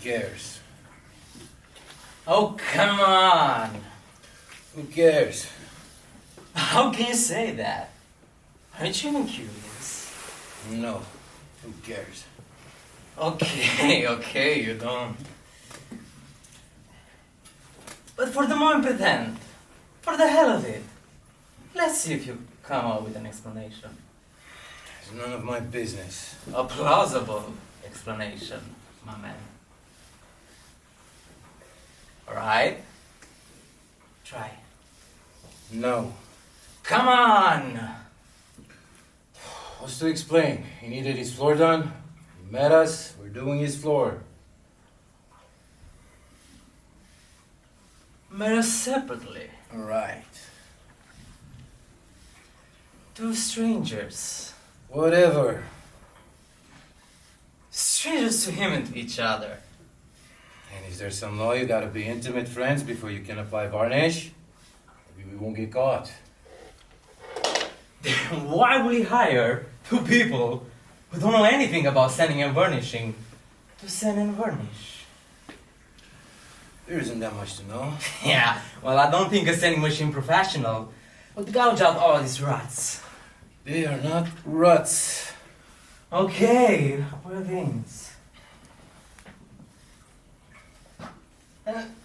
cares? Oh, come on! Who cares? How can you say that? Aren't you even curious? No. Who cares? Okay, you don't. But for the moment, pretend. For the hell of it. Let's see if you come up with an explanation. It's none of my business. A plausible explanation, my man. Alright? Try. No. Come on! What's to explain? He needed his floor done. He met us. We're doing his floor. Met us separately. Alright. Two strangers. Whatever. Strangers to him and to each other. And is there some law you gotta be intimate friends before you can apply varnish? Maybe we won't get caught. Then why would he hire two people who don't know anything about sanding and vernishing to sand and varnish? There isn't that much to know. Yeah, well, I don't think a sanding machine professional would gouge out all these ruts. They are not ruts. Okay, well, things.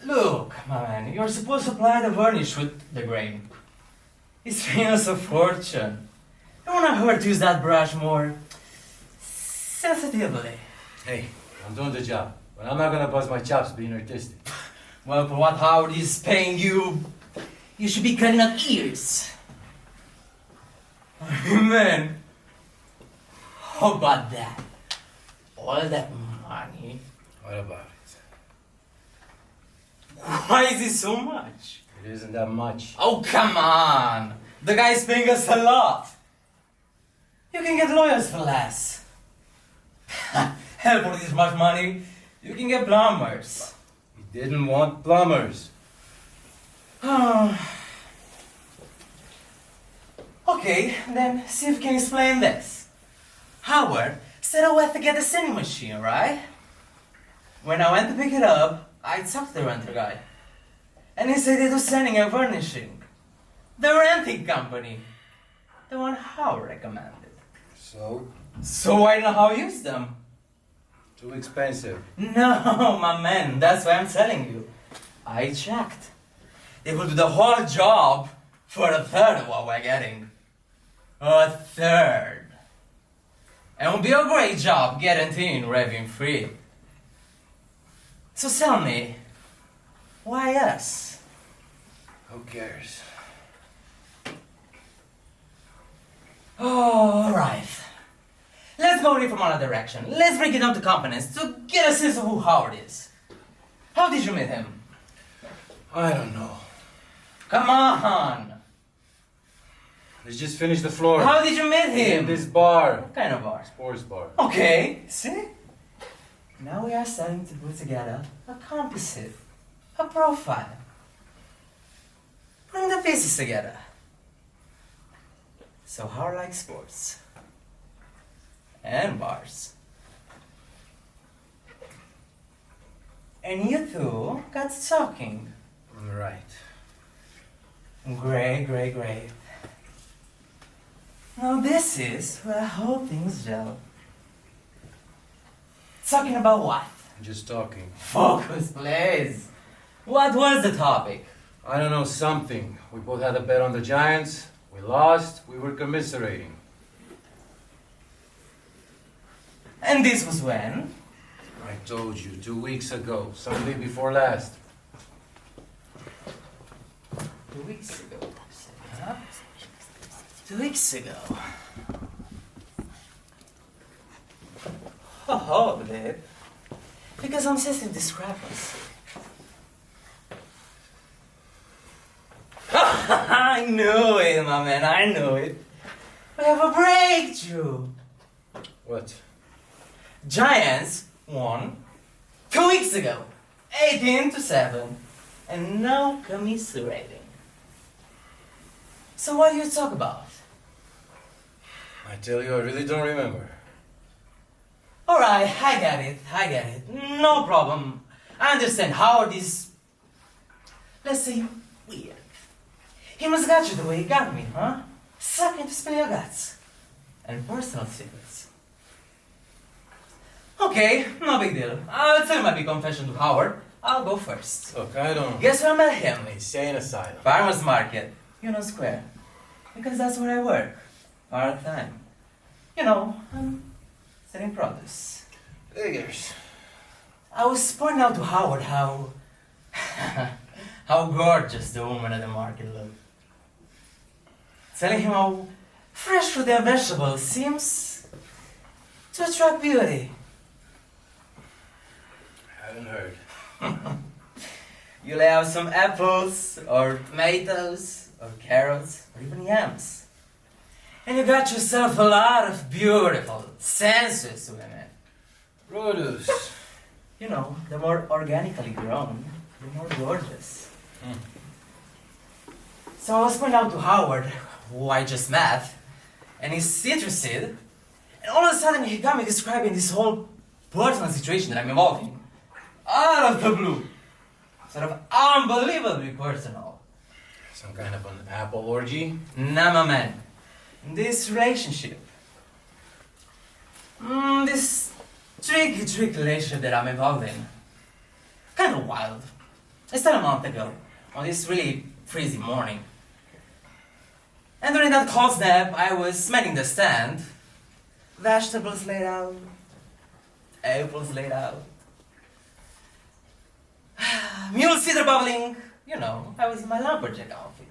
Look, my man, you're supposed to apply the varnish with the grain. It's paying us a fortune. Don't want to hurt to use that brush more sensitively. Hey, I'm doing the job. But I'm not gonna bust my chops being artistic. Well, for what Howard is paying you, you should be cutting up ears. Man, how about that? All that money. What about it? Why is it so much? It isn't that much. Oh, come on! The guy's paying us a lot! You can get lawyers for less. Hell, for this much money, you can get plumbers. He didn't want plumbers. Okay, then see if you can explain this. Howard said I had to get a sanding machine, right? When I went to pick it up, I talked to the renter guy. And he said they do sanding and vernishing. The renting company. The one Howard recommended. So? So I know how to use them. Too expensive. No, my man, that's why I'm telling you. I checked. They will do the whole job for a third of what we're getting. A third. And it will be a great job guaranteeing revenue free. So tell me, why us? Who cares? Oh, alright. Let's go in from another direction. Let's break it down to components to get a sense of who Howard is. How did you meet him? I don't know. Come on! Let's just finish the floor. How did you meet In him? this bar. What kind of bar? Sports bar. Okay, see? Now we are starting to put together a composite, a profile. Putting the pieces together. So Howard likes sports. And bars. And you two got talking. Right. Great. Now this is where I hope things gel. Talking about what? Just talking. Focus, please. What was the topic? I don't know, something. We both had a bet on the Giants. We lost. We were commiserating. And this was when? I told you 2 weeks ago. Sunday before last. 2 weeks ago. Huh? 2 weeks ago. Oh, babe. Because I'm sensing discrepancy. I knew it, my man, I knew it. We have a breakthrough. What? Giants won 2 weeks ago, 18-7, and now commiserating. So what do you talk about? I tell you, I really don't remember. Alright, I get it. No problem. I understand Howard is, let's say, weird. He must got you the way he got me, huh? Sucking to spill your guts. And personal secrets. Okay, no big deal. I'll tell you my big confession to Howard. I'll go first. Look, I don't... Guess where I met him? Insane asylum. Farmer's Market, Union Square. Because that's where I work. Part-time. You know, I'm selling produce. Figures. I was pointing out to Howard how... how gorgeous the woman at the market looked. Telling him how fresh fruit and vegetables seems to attract beauty. Haven't heard. You lay out some apples, or tomatoes, or carrots, or even yams. And you got yourself a lot of beautiful, sensuous women. Produce. You know, the more organically grown, the more gorgeous. So I was pointing out to Howard, who I just met, and he's interested, and all of a sudden he got me describing this whole personal situation that I'm involved in. Out of the blue. Sort of unbelievably personal. Some kind of an apple orgy? Nah, my man. This relationship. This tricky relationship that I'm involved in. Kind of wild. I started a month ago, on this really freezing morning. And during that cold snap, I was manning the stand. Vegetables laid out. Apples laid out. Mule cider bubbling. You know, I was in my lumberjack outfit.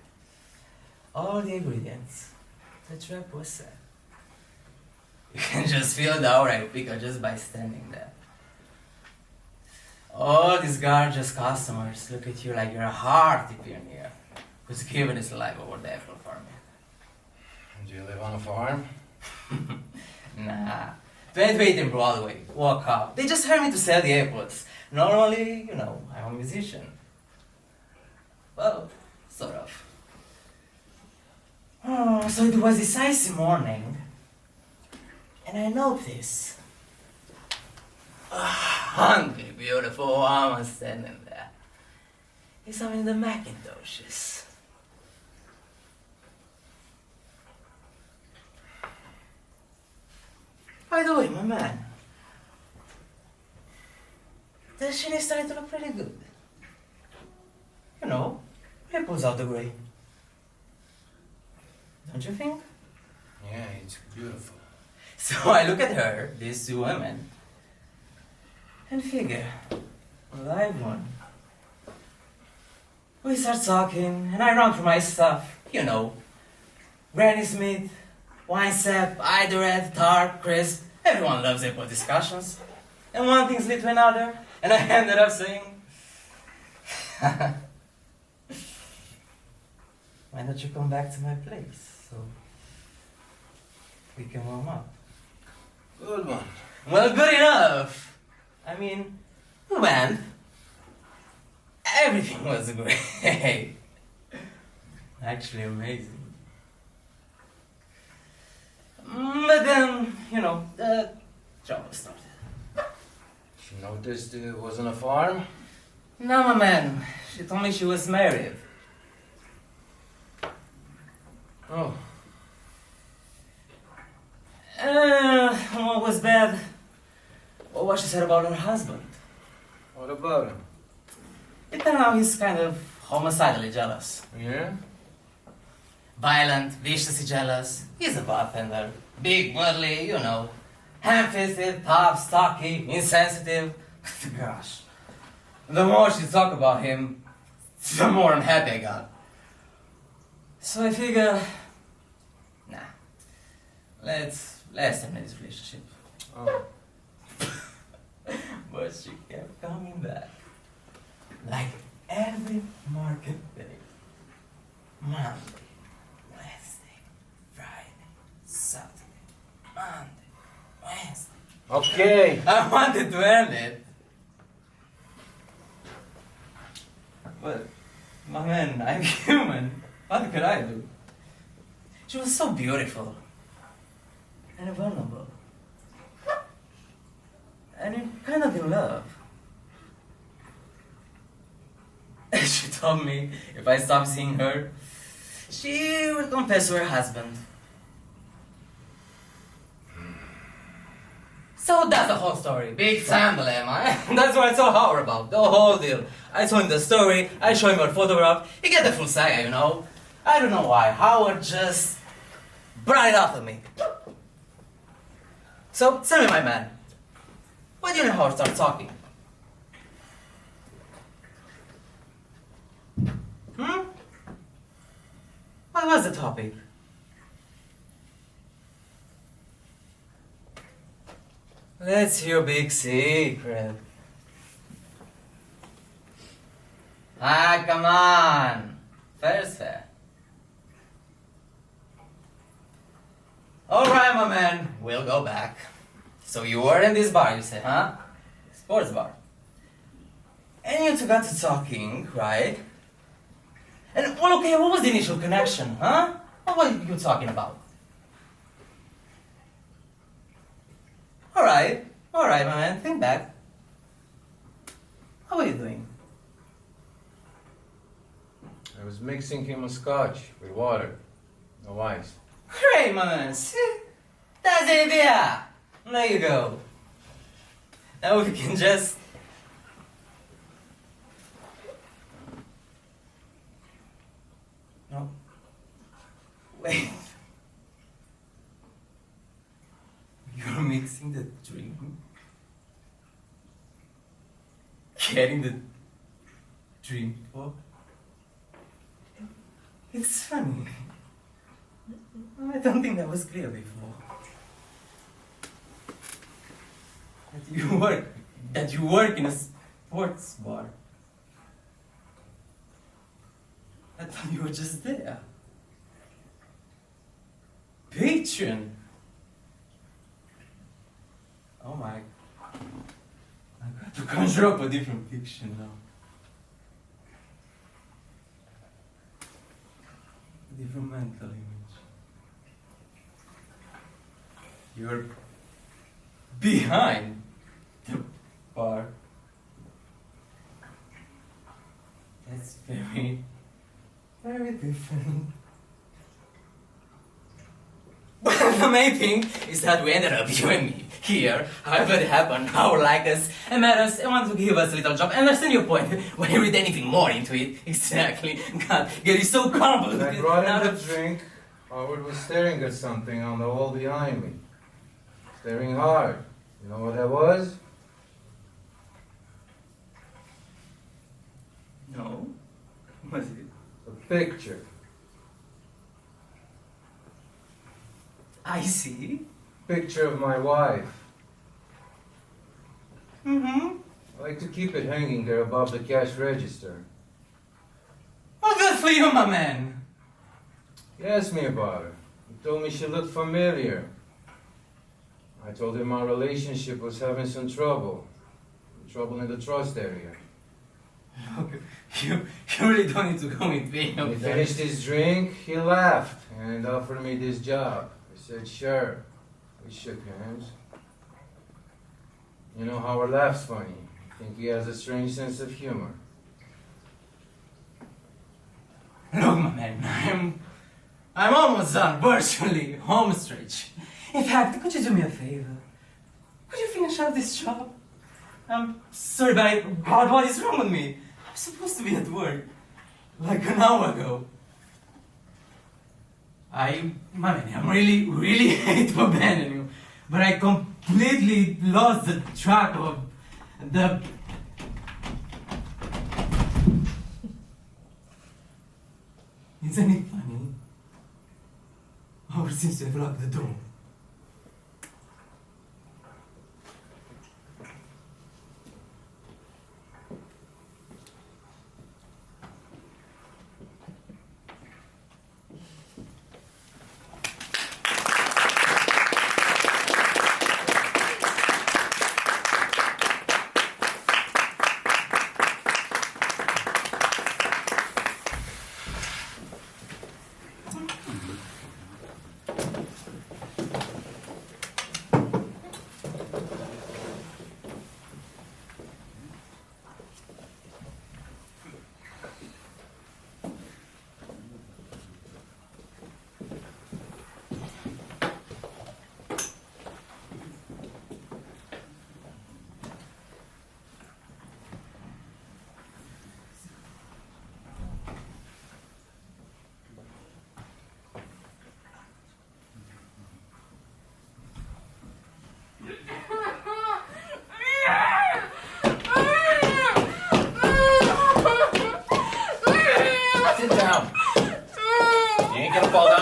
All the ingredients. The trap was set. You can just feel the aura you pick up just by standing there. All these gorgeous customers look at you like you're a hearty pioneer who's given his life over the apple farming. Do you live on a farm? Nah. 28 in Broadway. Walk up. They just hired me to sell the apples. Normally, you know, I'm a musician. Well, sort of. Oh, so it was this icy morning, and I noticed a hungry, beautiful woman standing there. Examining the Macintoshes. By the way, my man, the shit is starting to look pretty good. You know, apples out the gray. Don't you think? Yeah, it's beautiful. So I look at her, these two women, and figure, a live one. We start talking, and I run through my stuff. You know, Granny Smith, Wine Sap, Iderette, Tart, Crisp. Everyone loves apple discussions. And one thing's lead to another, and I ended up saying, why don't you come back to my place so we can warm up? Good one. Well, good enough. I mean, we went. Everything was great. Actually amazing. But then, you know, the trouble started. She noticed it wasn't a farm? No, my man. She told me she was married. Oh. What was bad? What she said about her husband. What about him? It turned out he's kind of homicidally jealous. Yeah? Violent, viciously jealous. He's a bartender. Big, burly, you know. Ham-fisted, tough, stocky, insensitive. Gosh. The more she talked about him, the more unhappy I got. So I figure, nah. Let's terminate this relationship. Oh. But she kept coming back. Like every market day. Monday, Wednesday, Friday, Saturday, Monday, Wednesday. Okay. I wanted to end it. But, my man, I'm human. What could I do? She was so beautiful. And vulnerable. and I'm kind of in love. She told me if I stop seeing her, she will confess to her husband. So that's the whole story. Big time dilemma. That's what I told Howard about. The whole deal. I told him the story, I showed him a photograph, he get the full saga, you know. I don't know why. Howard just brought it up to me. So tell me, my man, why didn't Howard start talking? What was the topic? Let's hear your big secret. Ah, come on. Fair is fair. Alright, my man, we'll go back. So you were in this bar, you say, huh? Sports bar. And you two got to talking, right? And, well, okay, what was the initial connection, huh? What were you talking about? Alright, my man, think back. How are you doing? I was mixing him a scotch with water, no ice. Great, my man, see? That's the idea! There you go. Now we can just... No. Wait. You're mixing the drink? Getting the drink for? It's funny. I don't think that was clear before. That you work in a sports bar. I thought you were just there. Patron. Oh my. I got to conjure up a different picture now. A different mental image. You're behind the bar. That's very, very different. But the main thing is that we ended up, you and me, here. However it happened, our likeness and matters, and want to give us a little job. I understand your point. When you read anything more into it, exactly. God, get it so convoluted. I brought him the drink. Howard was staring at something on the wall behind me. Staring hard. You know what that was? No. Was it? A picture. I see. Picture of my wife. Mm-hmm. I like to keep it hanging there above the cash register. Well, good for you, my man. He asked me about her. He told me she looked familiar. I told him our relationship was having some trouble. Trouble in the trust area. Look, you really don't need to go with me. When he finished his drink, he laughed and offered me this job. I said, sure. We shook hands. You know, Howard laughs funny. I think he has a strange sense of humor. Look, my man, I'm almost done, virtually, home stretch. In fact, could you do me a favor? Could you finish out this job? I'm sorry, but God, what is wrong with me? I'm supposed to be at work, like an hour ago. My man, I'm really hate to abandon you, but I completely lost the track of the... Isn't it funny? Howard seems to have locked the door.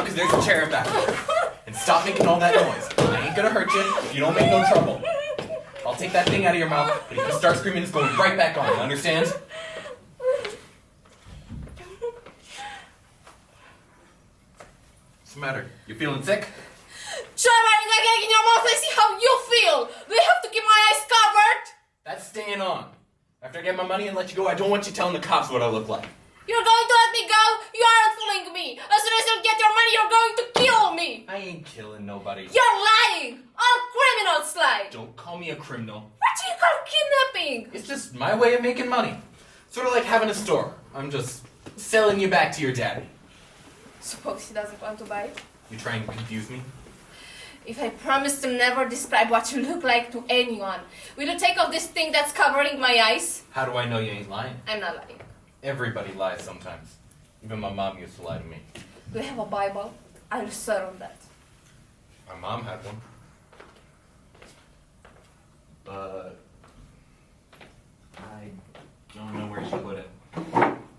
down because there's a chair in back. And stop making all that noise. I ain't gonna hurt you if you don't make no trouble. I'll take that thing out of your mouth, but if you start screaming, it's going right back on. Understand? What's the matter? You feeling sick? Try wearing a gag in your mouth and see how you feel. Do you have to keep my eyes covered? That's staying on. After I get my money and let you go, I don't want you telling the cops what I look like. You're going to let me go? You aren't fooling me. As soon as you get your money, you're going to kill me. I ain't killing nobody. You're lying. All criminals lie. Don't call me a criminal. What do you call kidnapping? It's just my way of making money. Sort of like having a store. I'm just selling you back to your daddy. Suppose he doesn't want to buy it? You trying to confuse me? If I promise to never describe what you look like to anyone, will you take off this thing that's covering my eyes? How do I know you ain't lying? I'm not lying. Everybody lies sometimes. Even my mom used to lie to me. Do you have a Bible? I'll swear on that. My mom had one. But I don't know where she put it.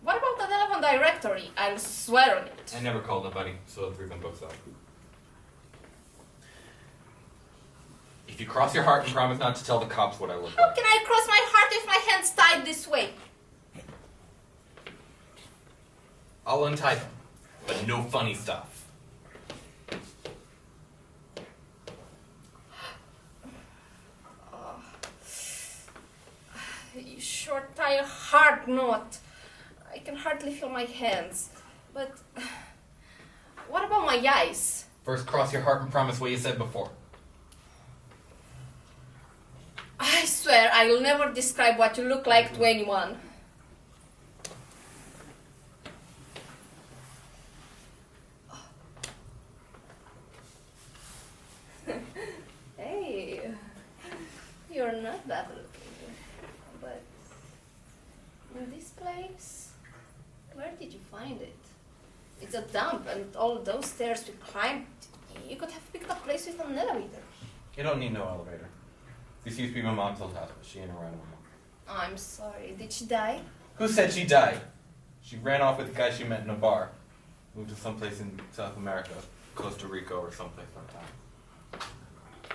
What about the telephone directory? I'll swear on it. I never called nobody, so threw them books out. If you cross your heart and promise not to tell the cops what I look How like. can I cross my heart if my hand's tied this way? I'll untie them, but no funny stuff. You sure tie a hard knot. I can hardly feel my hands. But what about my eyes? First, cross your heart and promise what you said before. I swear I will never describe what you look like to anyone. Hey, you're not bad looking. But in this place, where did you find it? It's a dump, and all those stairs we climbed, you could have picked a place with an elevator. You don't need no elevator. This used to be my mom's old house, but she ain't around anymore. I'm sorry, did she die? Who said she died? She ran off with the guy she met in a bar. Moved to someplace in South America, Costa Rica or someplace like that.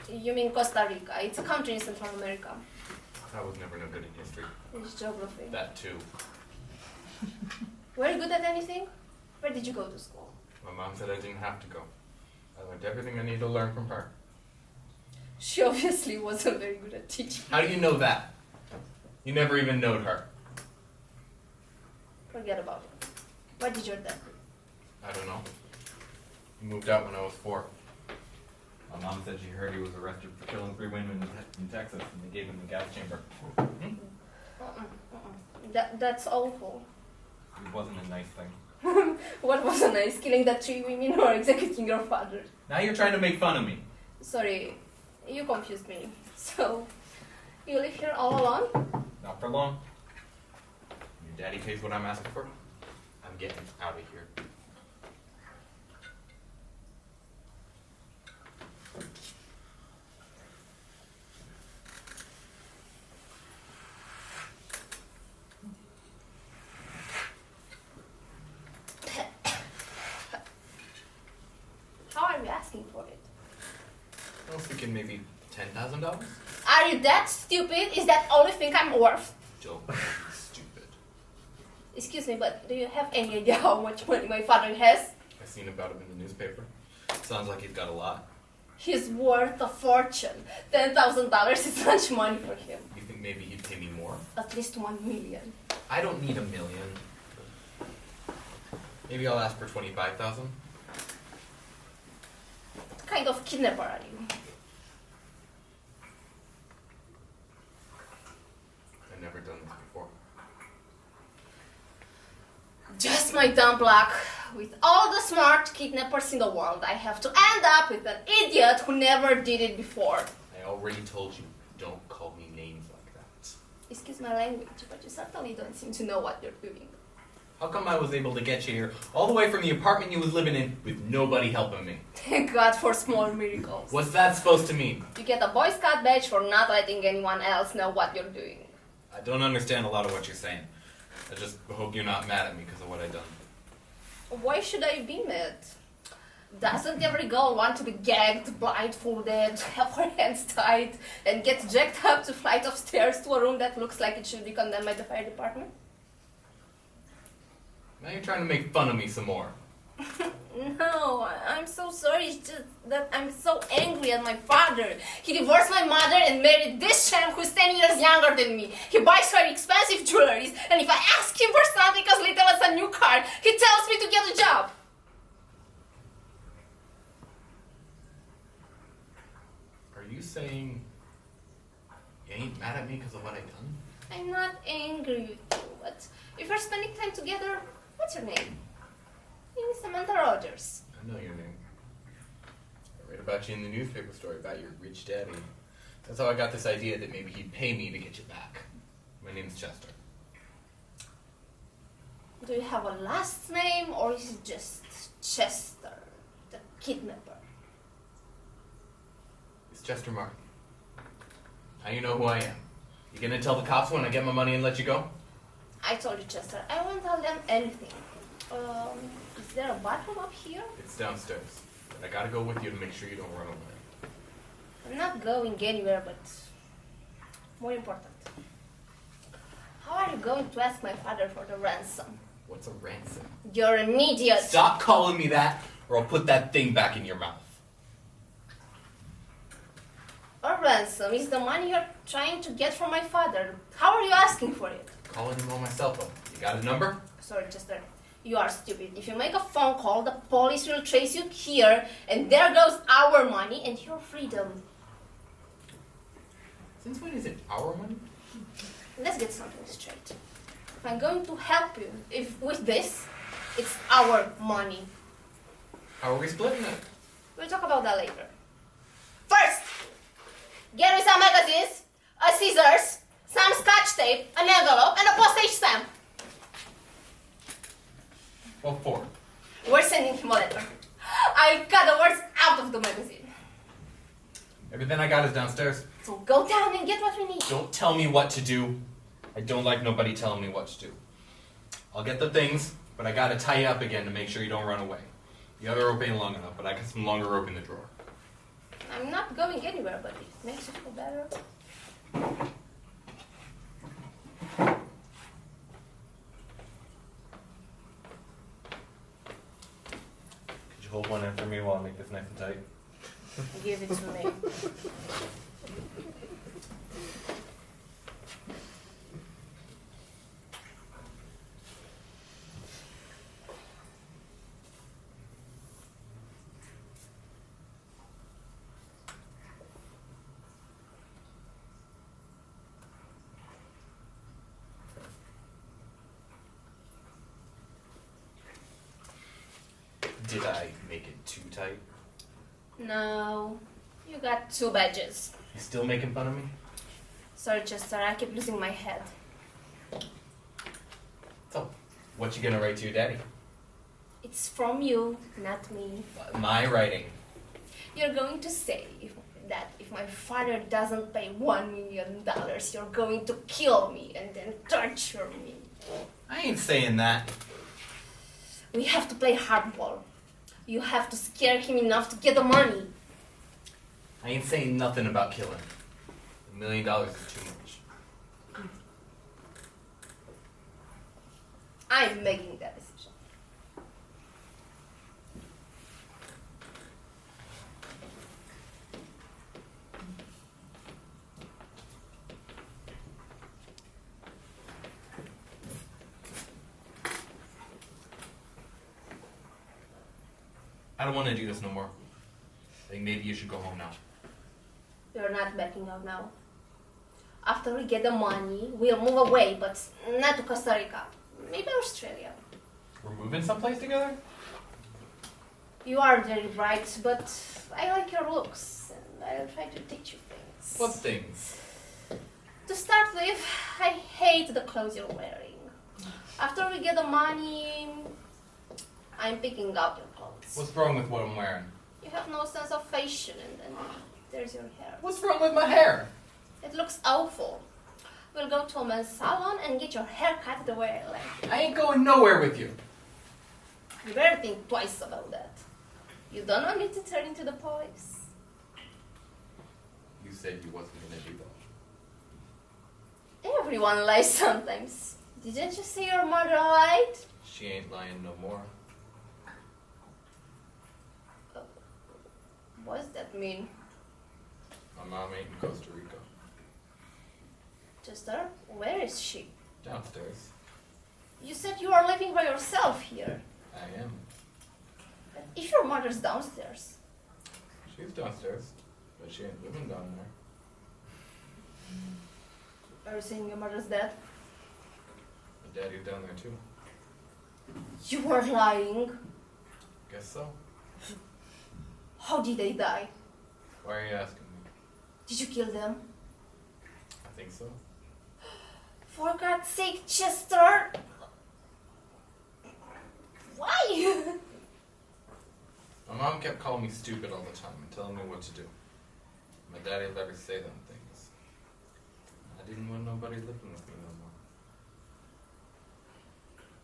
You mean Costa Rica? It's a country in Central America. I was never no good in history. It's geography. That too. Were you good at anything? Where did you go to school? My mom said I didn't have to go. I learned everything I need to learn from her. She obviously wasn't very good at teaching. How do you know that? You never even knowed her. Forget about it. What did your dad do? I don't know. He moved out when I was 4. My mom said she heard he was arrested for killing 3 women in Texas, and they gave him the gas chamber. That's awful. It wasn't a nice thing. What was a nice killing the 3 women or executing your father? Now you're trying to make fun of me. Sorry, you confused me. So, you live here all alone? Not for long. Your daddy pays what I'm asking for. I'm getting out of here. How are you asking for it? I was thinking maybe $10,000? Are you that stupid? Is that all you think I'm worth? Joe, stupid. Excuse me, but do you have any idea how much money my father has? I seen about him in the newspaper. Sounds like he's got a lot. He's worth a fortune. $10,000 is much money for him. You think maybe he'd pay me more? At least 1 million. I don't need $1 million. Maybe I'll ask for 25,000. What kind of kidnapper are you? I've never done this before. Just my dumb luck. With all the smart kidnappers in the world, I have to end up with an idiot who never did it before. I already told you, don't call me names like that. Excuse my language, but you certainly don't seem to know what you're doing. How come I was able to get you here all the way from the apartment you was living in with nobody helping me? Thank God for small miracles. What's that supposed to mean? You get a Boy Scout badge for not letting anyone else know what you're doing. I don't understand a lot of what you're saying. I just hope you're not mad at me because of what I done. Why should I be mad? Doesn't every girl want to be gagged, blindfolded, have her hands tied, and get jacked up to flight of stairs to a room that looks like it should be condemned by the fire department? Now you're trying to make fun of me some more. No, I'm so sorry. It's just that I'm so angry at my father. He divorced my mother and married this champ who's 10 years younger than me. He buys her expensive jewelries, and if I ask him for something as little as a new car, he tells me to get a job. Are you saying you ain't mad at me because of what I done? I'm not angry with you, but if we're spending time together, what's your name? Name is Samantha Rogers. I know your name. I read about you in the newspaper story about your rich daddy. That's how I got this idea that maybe he'd pay me to get you back. My name's Chester. Do you have a last name, or is it just Chester, the kidnapper? It's Chester Martin. Now you know who I am. You gonna tell the cops when I get my money and let you go? I told you, Chester, I won't tell them anything. Is there a bathroom up here? It's downstairs. But I gotta go with you to make sure you don't run away. I'm not going anywhere, but more important. How are you going to ask my father for the ransom? What's a ransom? You're an idiot. Stop calling me that, or I'll put that thing back in your mouth. A ransom is the money you're trying to get from my father. How are you asking for it? Calling him on my cell phone. You got his number? Sorry, Chester. You are stupid. If you make a phone call, the police will trace you here, and there goes our money and your freedom. Since when is it our money? Let's get something straight. If I'm going to help you with this, it's our money. How are we splitting it? We'll talk about that later. First, get me some magazines, a scissors, some scotch tape, an envelope, and a postage stamp. What for? We're sending him a letter. I'll cut the words out of the magazine. Everything I got is downstairs. So go down and get what we need. Don't tell me what to do. I don't like nobody telling me what to do. I'll get the things, but I gotta tie you up again to make sure you don't run away. The other rope ain't long enough, but I got some longer rope in the drawer. I'm not going anywhere, but it makes you feel better. Could you hold one end for me while I make this nice and tight? Give it to me. Did I make it too tight? No, you got 2 badges. You still making fun of me? Sorry, Chester, I keep losing my head. So, what you gonna write to your daddy? It's from you, not me. My writing. You're going to say that if my father doesn't pay $1 million, you're going to kill me and then torture me. I ain't saying that. We have to play hardball. You have to scare him enough to get the money. I ain't saying nothing about killing. $1 million is too much. I'm making that decision. I don't want to do this no more. I think maybe you should go home now. You're not backing out now. After we get the money, we'll move away, but not to Costa Rica. Maybe Australia. We're moving someplace together? You are very bright, but I like your looks, and I'll try to teach you things. What things? To start with, I hate the clothes you're wearing. After we get the money, I'm picking out your clothes. What's wrong with what I'm wearing? You have no sense of fashion, and then there's your hair. What's wrong with my hair? It looks awful. We'll go to a men's salon and get your hair cut the way I like. I ain't going nowhere with you. You better think twice about that. You don't want me to turn into the police. You said you wasn't gonna do that. Everyone lies sometimes. Didn't you see your mother lied? She ain't lying no more. What does that mean? My mom ain't in Costa Rica. Chester, where is she? Downstairs. You said you are living by yourself here. I am. But if your mother's downstairs, She's downstairs, but she ain't living down there. are you saying your mother's dead? My daddy's down there too. You are lying. Guess so. How did they die? Why are you asking me? Did you kill them? I think so. For God's sake, Chester! Why? My mom kept calling me stupid all the time and telling me what to do. My daddy let her say them things. I didn't want nobody living with me no more.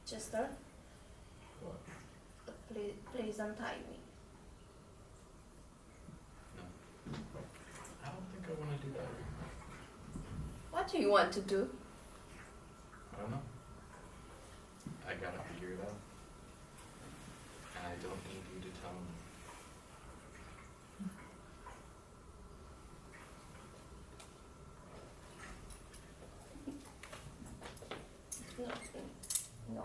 Chester, What? please untie me. No. I don't think I want to do that. What do you want to do? I don't know. I gotta figure it out. And I don't need you to tell me. No.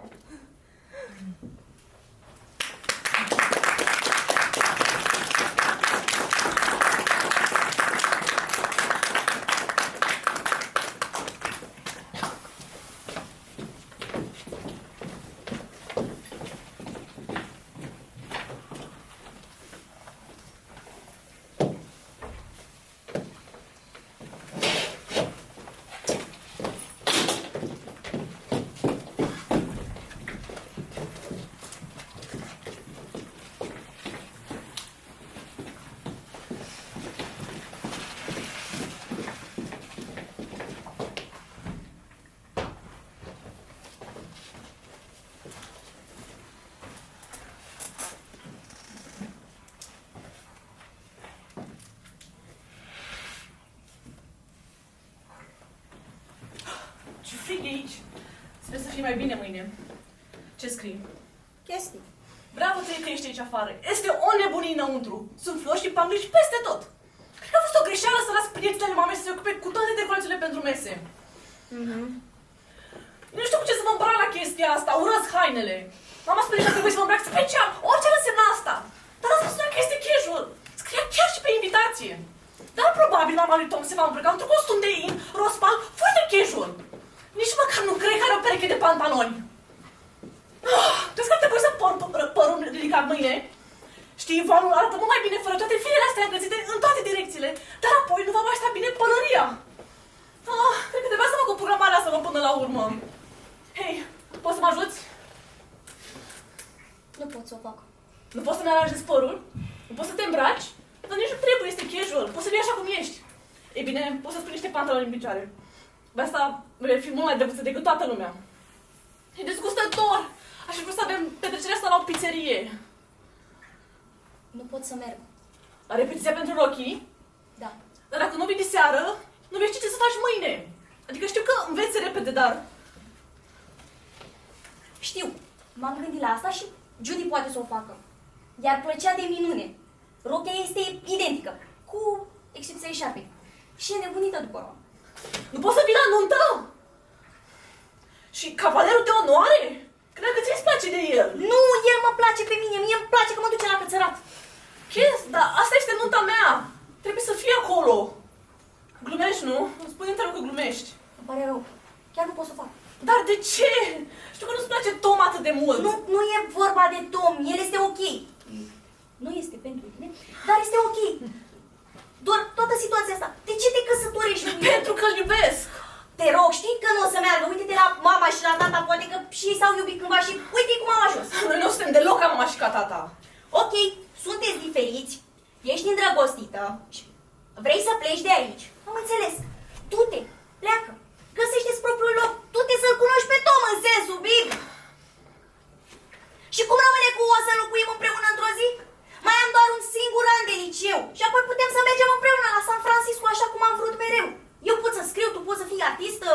Ce frig e aici. Sper să fie mai bine mâine. Ce scrii? Chestii. Bravo ție că ești aici afară. Este o nebunie înăuntru. Sunt flori și panglici peste tot. Cred că a fost o greșeală să las prietenele mamei să se ocupe cu toate decorațiile pentru mese. Nu știu cu ce să mă îmbrac la chestia asta. Urăsc hainele. Mama spune că trebuie să mă îmbrac special. Orice ar însemna asta. Dar asta spune că este casual. Scria chiar și pe invitație. Dar probabil mama lui Tom se va îmbrăca într-un costum de in, roz pal, foarte casual. Nici măcar nu cred că are o pereche de pantaloni. Crezi că ar trebui să părul ridicat mâine? Știi, valul arată mult mai bine fără toate firele astea încălțite în toate direcțiile. Dar apoi nu va mai sta bine pălăria. Cred că trebuia să mă cu programarea asta până la urmă. Hei, poți să mă ajuți? Nu pot să o fac. Nu poți să-mi aranjezi părul? Nu poți să te îmbraci? Dar nici nu trebuie, este casual. Poți să vii așa cum ești. Ei bine, poți să spui niște pantaloni în picioare. De asta vei fi mult mai drăguță decât toată lumea. E dezgustător! Aș fi vrut să avem petrecerea asta la o pizzerie. Nu pot să merg. La repetiția pentru Rocky? Da. Dar dacă nu vii de seară, nu vei ști ce să faci mâine. Adică știu că înveți repede, dar... Știu, m-am gândit la asta și Judy poate să o facă. Iar plăcea de minune. Rochea este identică, cu excepția eșarpei. Și e nebunită după Roma. Nu poți să vii la nuntă? Și cavalerul de onoare? Cred că ți-i place de el. Nu, el mă place pe mine, mie îmi place că mă duce la cățărat. Chis, dar asta este nunta mea. Trebuie să fie acolo. Glumești, nu? Îmi spune într că glumești. Îmi pare rău, chiar nu pot să o fac. Dar de ce? Știu că nu-ți place Tom atât de mult. Nu e vorba de Tom, el este ok. Nu este pentru tine, dar este ok. Doar toată situația asta. De ce te căsătorești? Pentru că îl iubesc. Te rog, știi că nu o să meargă. Uite-te la mama și la tata, poate că și ei s-au iubit cândva și uite cum au ajuns. Noi nu suntem deloc ca mama și ca tata. Ok, sunteți diferiți, ești îndrăgostită și vrei să pleci de aici. Am înțeles. Du-te, pleacă, găsește-ți propriul loc, du-te să-l cunoști pe Tom în sensul biblic. Și cum rămâne cu o să locuim împreună într-o zi? Mai am doar un singur an de liceu și apoi putem să mergem împreună la San Francisco așa cum am vrut mereu. Eu pot să scriu, tu poți să fii artistă,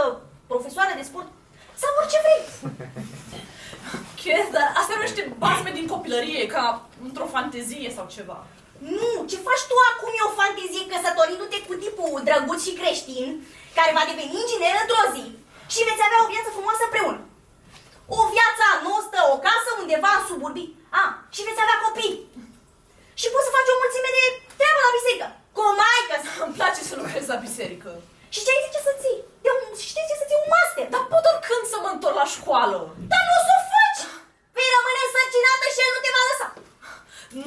profesoară de sport sau orice vrei. Ches, dar astea nu niște basme din copilărie, ca într-o fantezie sau ceva. Nu, ce faci tu acum e o fantezie căsătorindu-te cu tipul drăguț și creștin, care va deveni inginer într-o zi și veți avea o viață frumoasă împreună. O viață nostă, o casă undeva în suburbii. Și veți avea copii. Și poți să faci o mulțime de treabă la biserică. Cu o maică. Îmi place să lucrez la biserică. Și ce ai zice să ții? Știi ce să ții un master? Dar pot oricând să mă întorc la școală. Dar nu o să o faci! Vei rămâne însărcinată și el nu te va lăsa.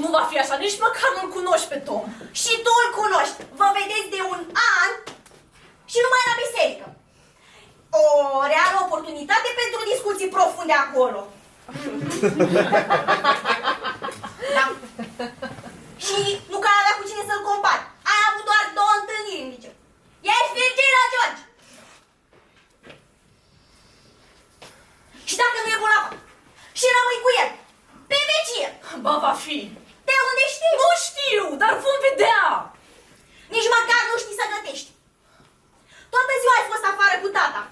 Nu va fi așa, nici măcar nu-l cunoști pe Tom. Și tu îl cunoști. Vă vedeți de un an și numai la biserică. O reală oportunitate pentru discuții profunde acolo. Da. Și nu că ai avea cu cine să-l compari. Ai avut doar 2 întâlniri în liceu. Ești virgină, George! Și dacă nu e bolnav și rămâi cu el, pe vecie, Ba, va fi. de unde știi? Nu știu, dar vom vedea. Nici măcar nu știi să gătești. Toată ziua ai fost afară cu tata.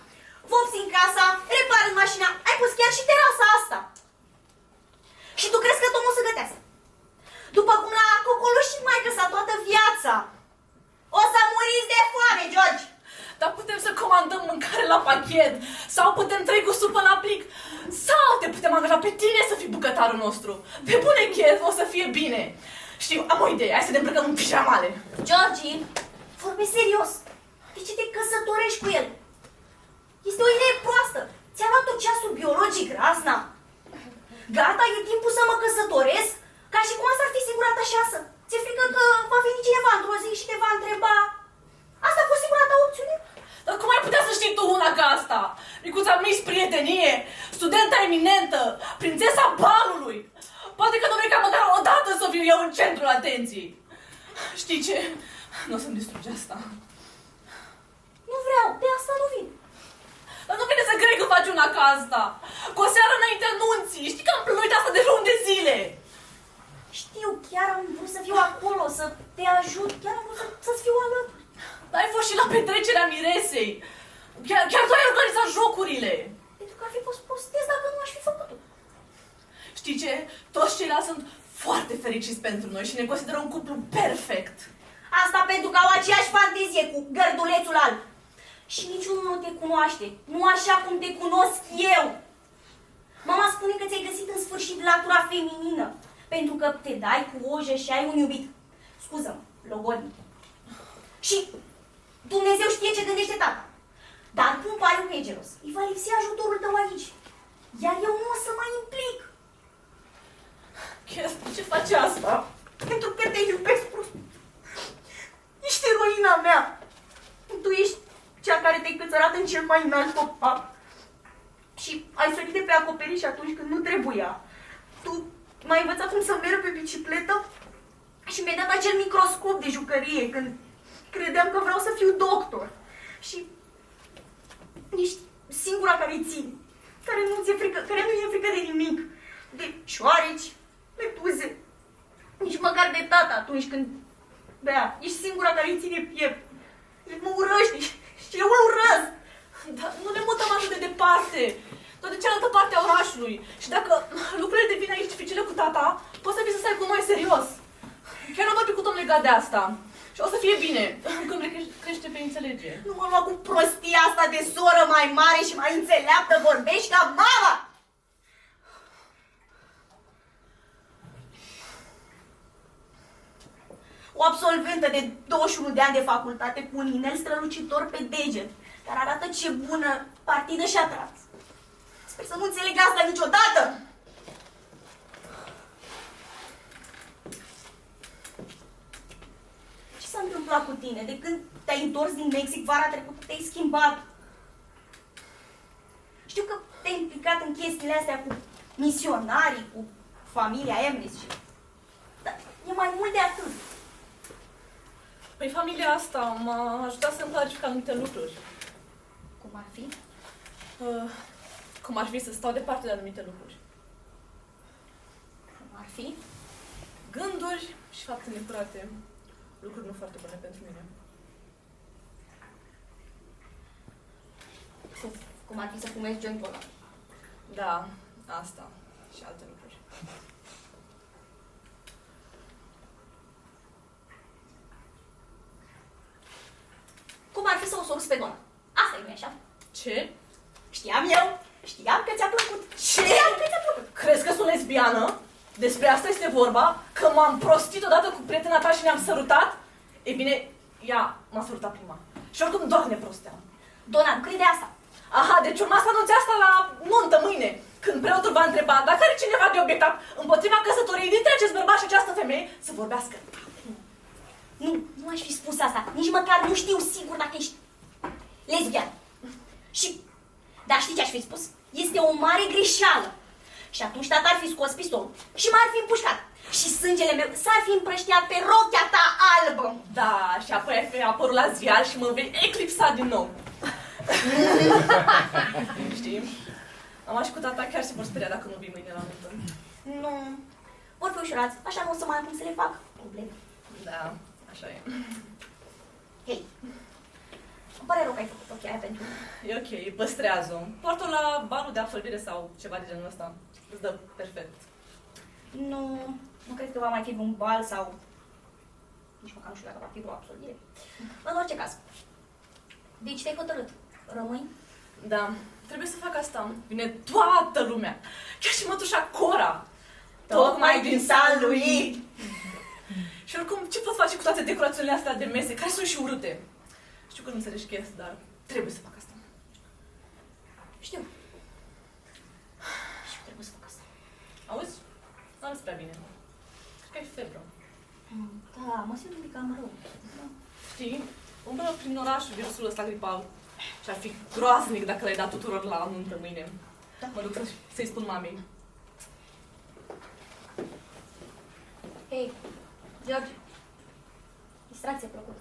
Vopsi în casa, repari mașina, ai pus chiar și terasa asta. Și tu crezi că Tom o să gătească? După cum l-a cocoloșit maică sa toată viața. O să muriți de foame, George! Dar putem să comandăm mâncare la pachet, sau putem trăi cu supă la plic, sau te putem angaja pe tine să fii bucătarul nostru. Pe bune, Ches, o să fie bine. Știu, am o idee, hai să ne îmbrăcăm în pijamale. George, vorbesc serios. De ce te căsătorești cu el? Este o idee proastă. Ți-a luat-o ceasul biologic, razna. Gata, e timpul să mă căsătoresc? Ca și cum asta ar fi singura ta șansă. Ți-e frică că va veni cineva într-o zi și te va întreba... Asta a fost singura ta opțiune? Dar cum ai putea să știi tu una ca asta? Micuța Miss Prietenie, studenta eminentă, prințesa balului. Poate că nu vrei ca măcar o dată să fiu eu în centrul atenției. Știi ce? Nu o să-mi distruge asta. Nu vreau, de asta nu vin. Dar nu vine să cred că faci una ca asta. Cu o seară înainte anunții. Știi că am plănuit asta de luni de zile. Știu, chiar am vrut să fiu acolo, să te ajut, chiar am vrut să-ți fiu alături. Dar ai fost și la petrecerea Miresei. Chiar tu ai organizat jocurile. Pentru că ar fi fost prostez dacă nu aș fi făcut-o. Știi ce? Toți ceilalți sunt foarte fericiți pentru noi și ne consideră un cuplu perfect. Asta pentru că au aceeași fantezie cu gărdulețul alb. Și niciunul nu te cunoaște, nu așa cum te cunosc eu. Mama spune că ți-ai găsit în sfârșit latura feminină, pentru că te dai cu ojă și ai un iubit. Scuză-mă, logodnic. Și Dumnezeu știe ce gândește tata. Dar cum pariu că e gelos? Îi va lipsi ajutorul tău aici. Iar eu nu o să mă implic. Ches, de ce faci asta? Pentru că te iubesc prost. Ești eroina mea. Tu ești cea care te-ai cățărat în cel mai înalt copac. Și ai sărit de pe acoperiș atunci când nu trebuia. Tu m-ai învățat cum să merg pe bicicletă și mi-ai dat acel microscop de jucărie când credeam că vreau să fiu doctor. Și ești singura care-i ține, care nu ți-e frică, care nu e frică de nimic. De șoareci, meduze, nici măcar de tata atunci când bea. Ești singura care-i ține piept. El mă urăște și eu îl urăsc. Dar nu ne mutăm atât de departe. Tot de cealaltă parte a orașului. Și dacă lucrurile devin aici dificile cu tata, poți să vii să stai cu noi serios. Chiar am vorbit cu Tom legat de asta. Și o să fie bine când crește pe înțelegere. Nu mă lua cu prostia asta de soră mai mare și mai înțeleaptă, vorbești ca mama! O absolventă de 21 de ani de facultate cu un inel strălucitor pe deget, care arată ce bună partidă și-a tras. Sper să nu înțeleg asta niciodată! Ce s-a întâmplat cu tine? De când te-ai întors din Mexic vara trecută, te-ai schimbat. Știu că te-ai implicat în chestiile astea cu misionarii, cu familia Emrys și... Dar e mai mult de atât. Păi familia asta m-a ajutat să-mi clarific anumite lucruri. Cum ar fi? Cum ar fi să stau departe de anumite lucruri. Cum ar fi? gânduri și fapte necurate. Lucruri nu foarte bune pentru mine. Cum ar fi să fumezi jointul ăla. Da, asta și alte lucruri. Cum ar fi să o soluți pe Dona? Asta e, nu așa? Ce? Știam eu. Știam că ți-a plăcut. Ce? Știam că ți-a plăcut. Crezi că sunt lesbiană? Despre asta este vorba? Că m-am prostit odată cu prietena ta și ne-am sărutat? E bine, ea m-a sărutat prima. Și oricum doar ne prosteam. Dona, nu crede asta. Aha, deci urma să anunțe asta la nuntă mâine, când preotul va întreba dacă are cineva de obiectat împotriva căsătoriei dintre acest bărbat și această femeie să vorbească. Nu aș fi spus asta. Nici măcar nu știu sigur dacă ești lesbian. Dar știi ce aș fi spus? Este o mare greșeală. Și atunci tata ar fi scos pistolul și m-ar fi împușcat. Și sângele meu s-ar fi împrăștiat pe rochia ta albă. Da, și apoi ai fi apărut la ziar și mă vei eclipsa din nou. Știi? Mama și cu tata chiar se vor speria dacă nu vii mâine la nuntă. Nu. Vor fi ușurați, așa nu o să mai am cum să le fac probleme. Da, așa e. Hei, îmi pare rău că ai făcut ochii aia pentru mine. E ok, păstrează-o. Poartă-o la balul de absolvire sau ceva de genul ăsta. Îți dă perfect. Nu cred că va mai fi un bal sau... Nici măcar nu știu dacă va fi vreo absolvire. În orice caz. Deci te-ai hotărât. Rămâi? Da, trebuie să fac asta. Vine toată lumea. Chiar și mătușa Cora. Tocmai din San Luis. Și oricum, ce pot face cu toate decorațiunile astea de mese, care sunt și urâte? Știu că nu înțelegi chestia, dar trebuie să fac asta. Știu. Și trebuie să fac asta. Auzi? Nu arăți prea bine. Cred că ai febră. Da, mă simt un pic cam rău. Da. Știi? Umblă prin oraș virusul ăsta gripal. Și ar fi groaznic dacă l-ai dat tuturor la nuntă mâine. Da. Mă duc să-i spun mamei. Hei, George. Distracție plăcută.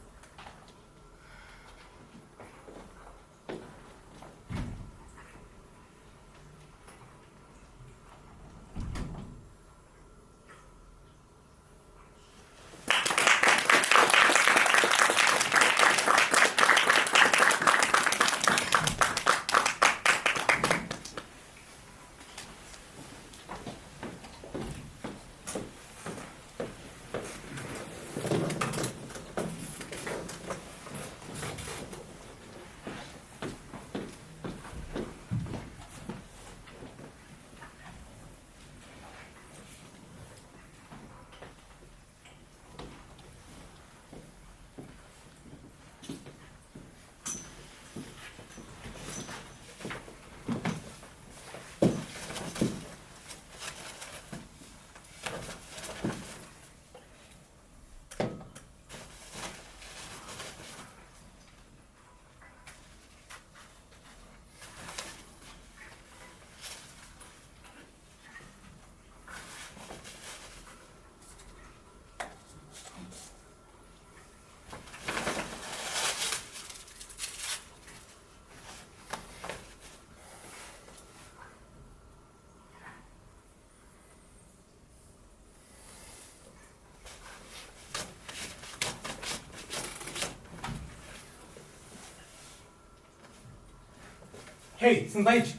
Hei, sunt aici!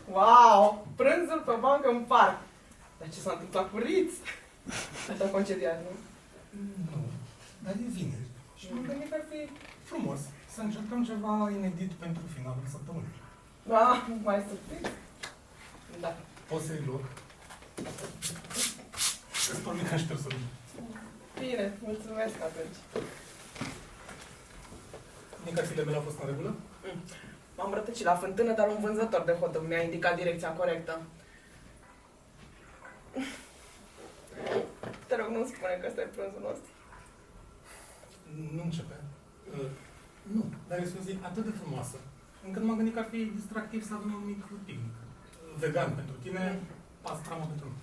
Wow! Prânzul pe bancă în parc. Dar ce s-a întâmplat cu Ritz? Așa concediat, nu? Nu, dar e vineri. Și m-am gândit că ar fi frumos să încercăm ceva inedit pentru finalul săptămânii. Da, mai subtil. Da. Poți să-i loc? Îți promit că știu să Bine, mulțumesc atunci. Indicațiile mele au fost în regulă? M-am rătăcit la fântână, dar un vânzător de hot dog mi-a indicat direcția corectă. Te rog, nu spune că ăsta e prânzul nostru. Nu începe. Nu, dar este o zi atât de frumoasă, încât m-am gândit că ar fi distractiv să avem un mic picnic. Vegan pentru tine, pastramă pentru mine.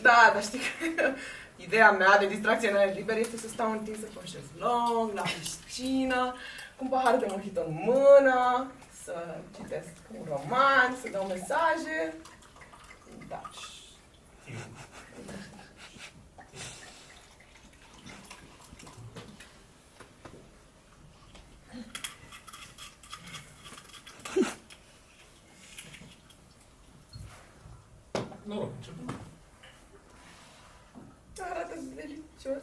Da, dar știi că ideea mea de distracție în aer liber este să stau întinsă pe un șezlong, la piscină, cu un pahar de mojito în mână, să citesc un roman, să dau mesaje. Da. Noroc, începem. Arată delicios.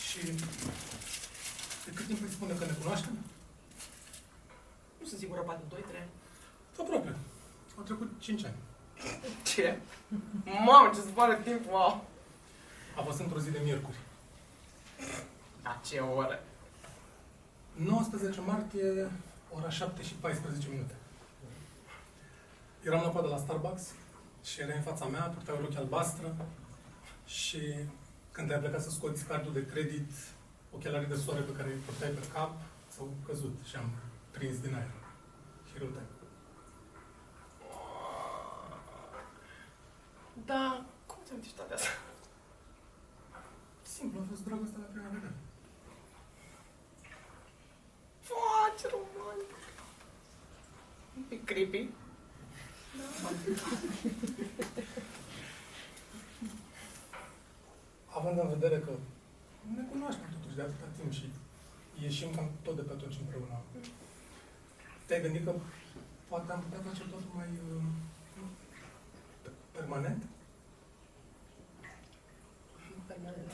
Și de cât timp îi spune că ne cunoaștem? Nu sunt sigură, poate 2-3. Aproape. Au trecut 5 ani. Ce? Mamă, ce zboară timp, wow! A fost într-o zi de miercuri. La ce oră? 19 martie, ora 7 și 14 minute. Eram la coadă la Starbucks și era în fața mea, purtai o rochie albastră și când ai plecat să scoți cardul de credit, ochelarii de soare pe care îi purtai pe cap s-au căzut și am prins din aer. Și rău tare. Da, cum ți-am amintit toate astea? Simplu, a fost dragostea la prima vedere. Wow, ce romantic! Un pic creepy. Având în vedere că ne cunoaștem totuși de atâta timp și ieșim cam tot de pe atunci împreună. Te-ai gândit că poate am putea face totul mai permanent? Permanent.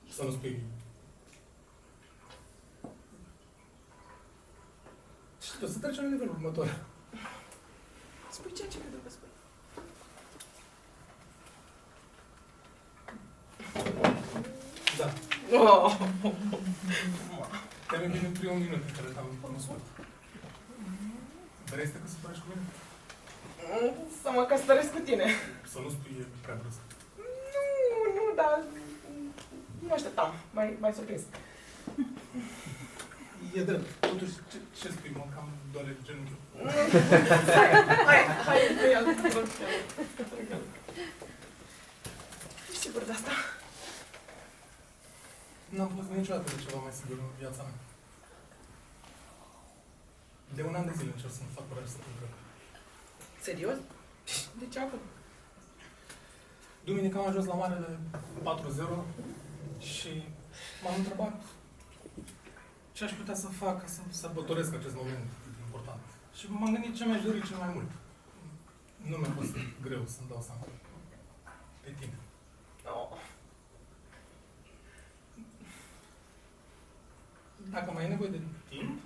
Să nu spui... Știu, să trecem la nivelul următor. Spui ce credeam că spui. Da. Oh. Te-am iubit în primul minut în care te-am cunoscut. Vrei să te căsătorești cu mine? Să mă căsătoresc cu tine. Să nu spui e prea brusc. Nu, dar nu așteptam. Mai surprins. E drept. Totuși, ce spui, mă, cam doare genunchiul. Hai, ia-l. Ești sigur de asta? N-am fost niciodată de ceva mai sigur în viața mea. De un an de zile încerc să-mi fac curaj să te întreb. Serios? De ce acum? Duminică am ajuns la marele 4-0 și m-am întrebat ce aș putea să fac ca să sărbătoresc acest moment important. Și m-am gândit ce mi-aș dori cel mai mult. Nu mi-a fost greu să-mi dau seama. De tine. Oh. Dacă mai ai nevoie de timp,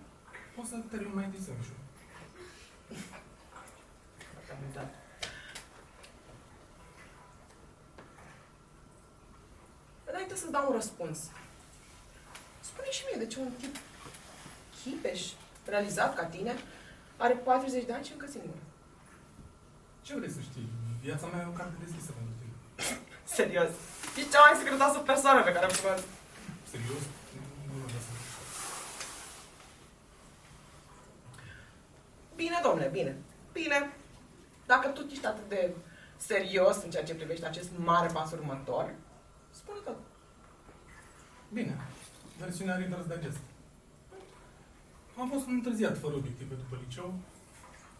poți să termin mai târziu. Foarte amuzant. Înainte să-ți dau un răspuns, spune și mie de ce un tip chipeș, realizat ca tine, are 40 de ani și încă singur. Ce vrei să știi? Viața mea e o carte deschisă pentru tine. Serios. E cea mai secretoasă persoană pe care am cunoscut. Serios? Nu mă dă să... Bine, domnule, bine. Bine. Dacă tu ești atât de serios în ceea ce privește acest mare pas următor, spune tot. Bine. Versiunea Reader's Digest. Am fost întârziat fără obiective după liceu.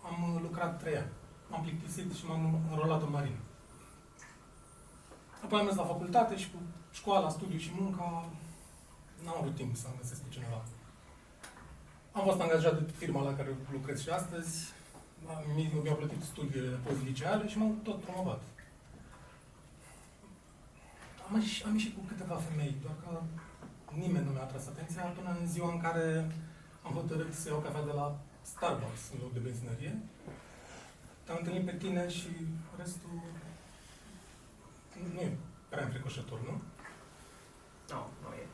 Am lucrat 3 ani. M-am plictisit și m-am înrolat în marină. Apoi am mers la facultate și cu școala, studiul și munca n-am avut timp să-mi găsesc pe cineva. Am fost angajat de firma la care lucrez și astăzi. Mi-au plătit studiile post-liceale și m-au tot promovat. Am ieșit cu câteva femei, doar că nimeni nu mi-a atras atenția până în ziua în care am hotărât să iau cafea de la Starbucks în loc de benzinărie. Te-am întâlnit pe tine și restul nu e prea înfricoșător, nu? Nu, nu e.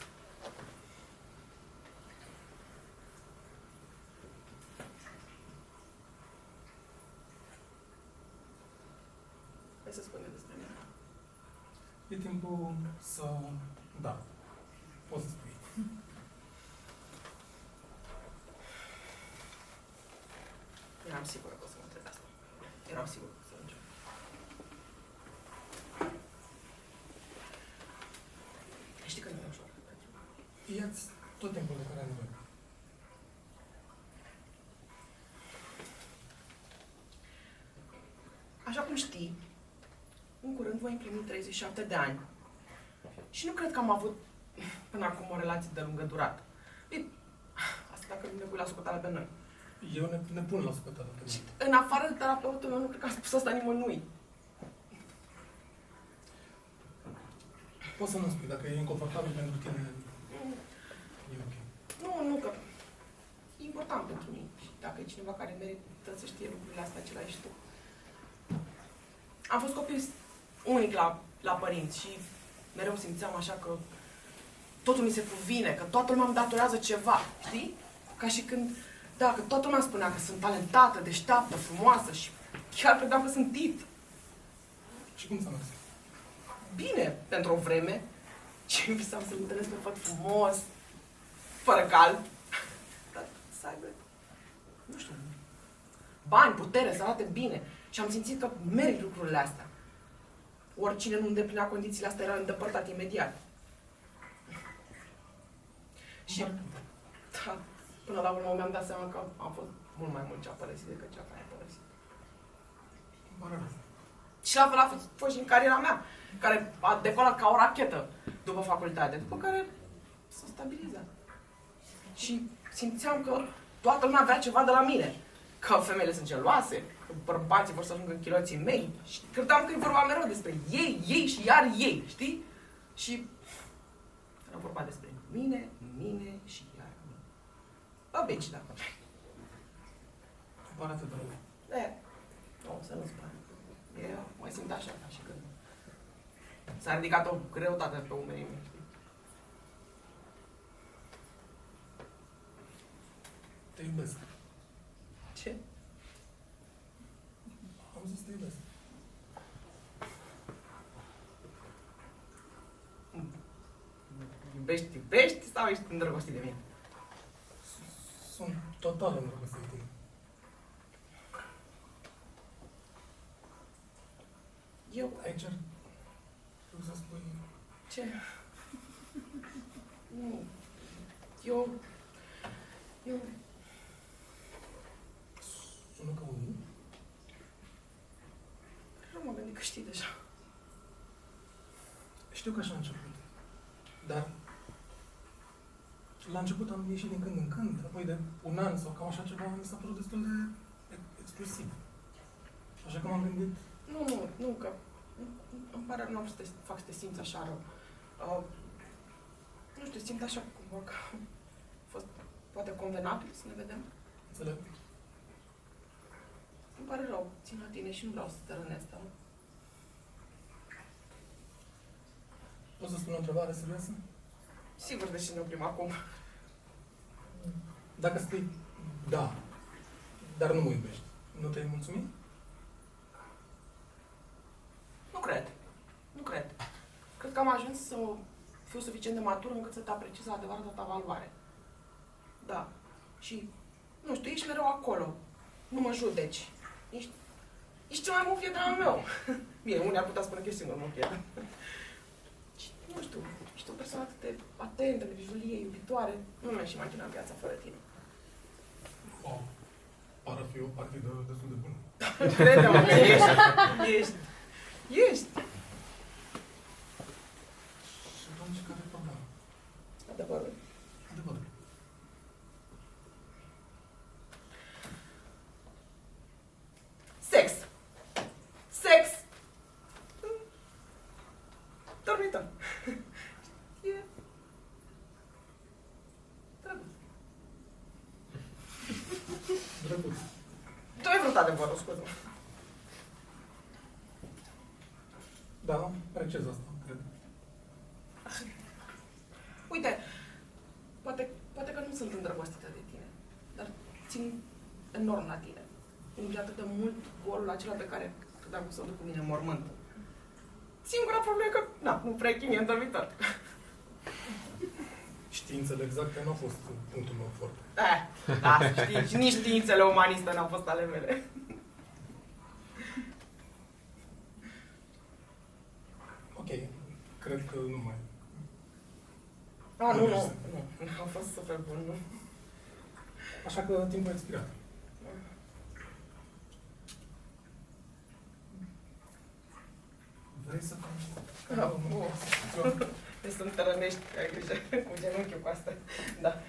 să spunem despre mine? E timpul să... Da, poți să spui. Eram sigură că o să mă întreb asta. Eram sigură că o să întreb. Știi că nu e ușor. Ia-ți tot timpul de care ai nevoie. Așa cum știi, în curând voi împlini 37 de ani. Și nu cred că am avut până acum o relație de lungă durată. Bine, asta dacă nu ne pui la socoteală pe noi. Eu ne pun la socoteală pe Și mine. în afară de terapeutul meu, nu cred că am spus asta nimănui. Poți să nu spui, dacă e inconfortabil pentru tine, e ok. Nu, că e important pentru mine. Și dacă e cineva care merită să știe lucrurile astea, acela ești tu. Am fost copil unic la părinți și mereu simțeam așa că totul mi se cuvine, că toată lumea îmi datorează ceva, știi? Ca și când, da, că toată lumea spunea că sunt talentată, deșteaptă, frumoasă și chiar credeam că sunt tit. Și cum s-a mers? Bine, pentru o vreme, și visam să-l întâlnesc pe făt frumos, fără cal, dar să aibă, nu știu, bani, putere, să arate bine. Și am simțit că merit lucrurile astea. Oricine nu îndeplinea condițiile astea era îndepărtat imediat. Și, da, până la urmă mi-am dat seama că am fost mult mai mult cea părăsit decât cea care a părăsit. Și la fel a fost și în cariera mea, care a decolat ca o rachetă după facultate, după care s-a stabilizat. Și simțeam că toată lumea avea ceva de la mine. Că femeile sunt geloase, că bărbații vor să ajungă în chiloții mei. Și credeam că e vorba mereu despre ei și iar ei, știi? Și era vorba despre mine și iar mine. Bă, beci, da. Îmi pare atât de rău. Nu, să nu-ți pare. Eu mai simt așa, ca și când s-a ridicat o greutate pe umerii mei, știi? Te iubesc. Ce? Am zis te iubesc. Iubești sau ești îndrăgostit de mine? Sunt total îndrăgostit de tine. Aici ar trebui să spui... Ce? Nu. Eu... Sună ca un nu? Nu m-am gândit că știi deja. Știu că așa a început. Dar... La început am ieșit din când în când, apoi de un an sau cam așa ceva, mi s-a părut destul de explosiv. Așa că m-am gândit... Nu, că... Îmi pare rău, nu am să te fac să te simți așa rău. Nu știu, simt așa cumva că a fost poate convenabil să ne vedem. Înțeleg. Îmi pare rău, țin la tine și nu vreau să te rănesc, dar... Poți să spun o întrebare serioasă? Sigur, deși ne oprim acum. Dacă spui da, dar nu mă iubești, nu te-ai mulțumit? Nu cred. Cred că am ajuns să fiu suficient de matură încât să te apreciez la adevărata ta valoare. Da. Și, nu știu, ești mereu acolo. Nu mă judeci. Ești cel mai mult prieten al meu. Bine, unii ar putea spune că ești singur mult prieten. Și, nu știu, ești o persoană atât de atentă, de vijulie, iubitoare. Nu mi-aș imagina viața fără tine. Wow. Pare a fi o partidă destul de bună. Crede-mă că ești. Și atunci care e problema? Adevărul. Adevărul. Sex. Dormitor. E... drăguț. Drăguț. Tu ai vrut adevărul, scuze-mă. Da, apreciez asta, cred. Uite, poate că nu sunt îndrăgostită de tine, dar țin enorm la tine. Îmi atât de mult golul acela pe care credeam că s-o duc cu mine în mormânt. Singura problemă e că, nu prea chimie în dormitor. Științele exacte nu au fost punctul meu forte. Da, știi, și nici științele umaniste n-au fost ale mele. Ok, cred că nu mai... Nu, a fost super bun, nu? Așa că timpul a expirat. Vrei să faci? Deci să-mi tărănești, ai grijă, cu genunchiul cu asta. Da.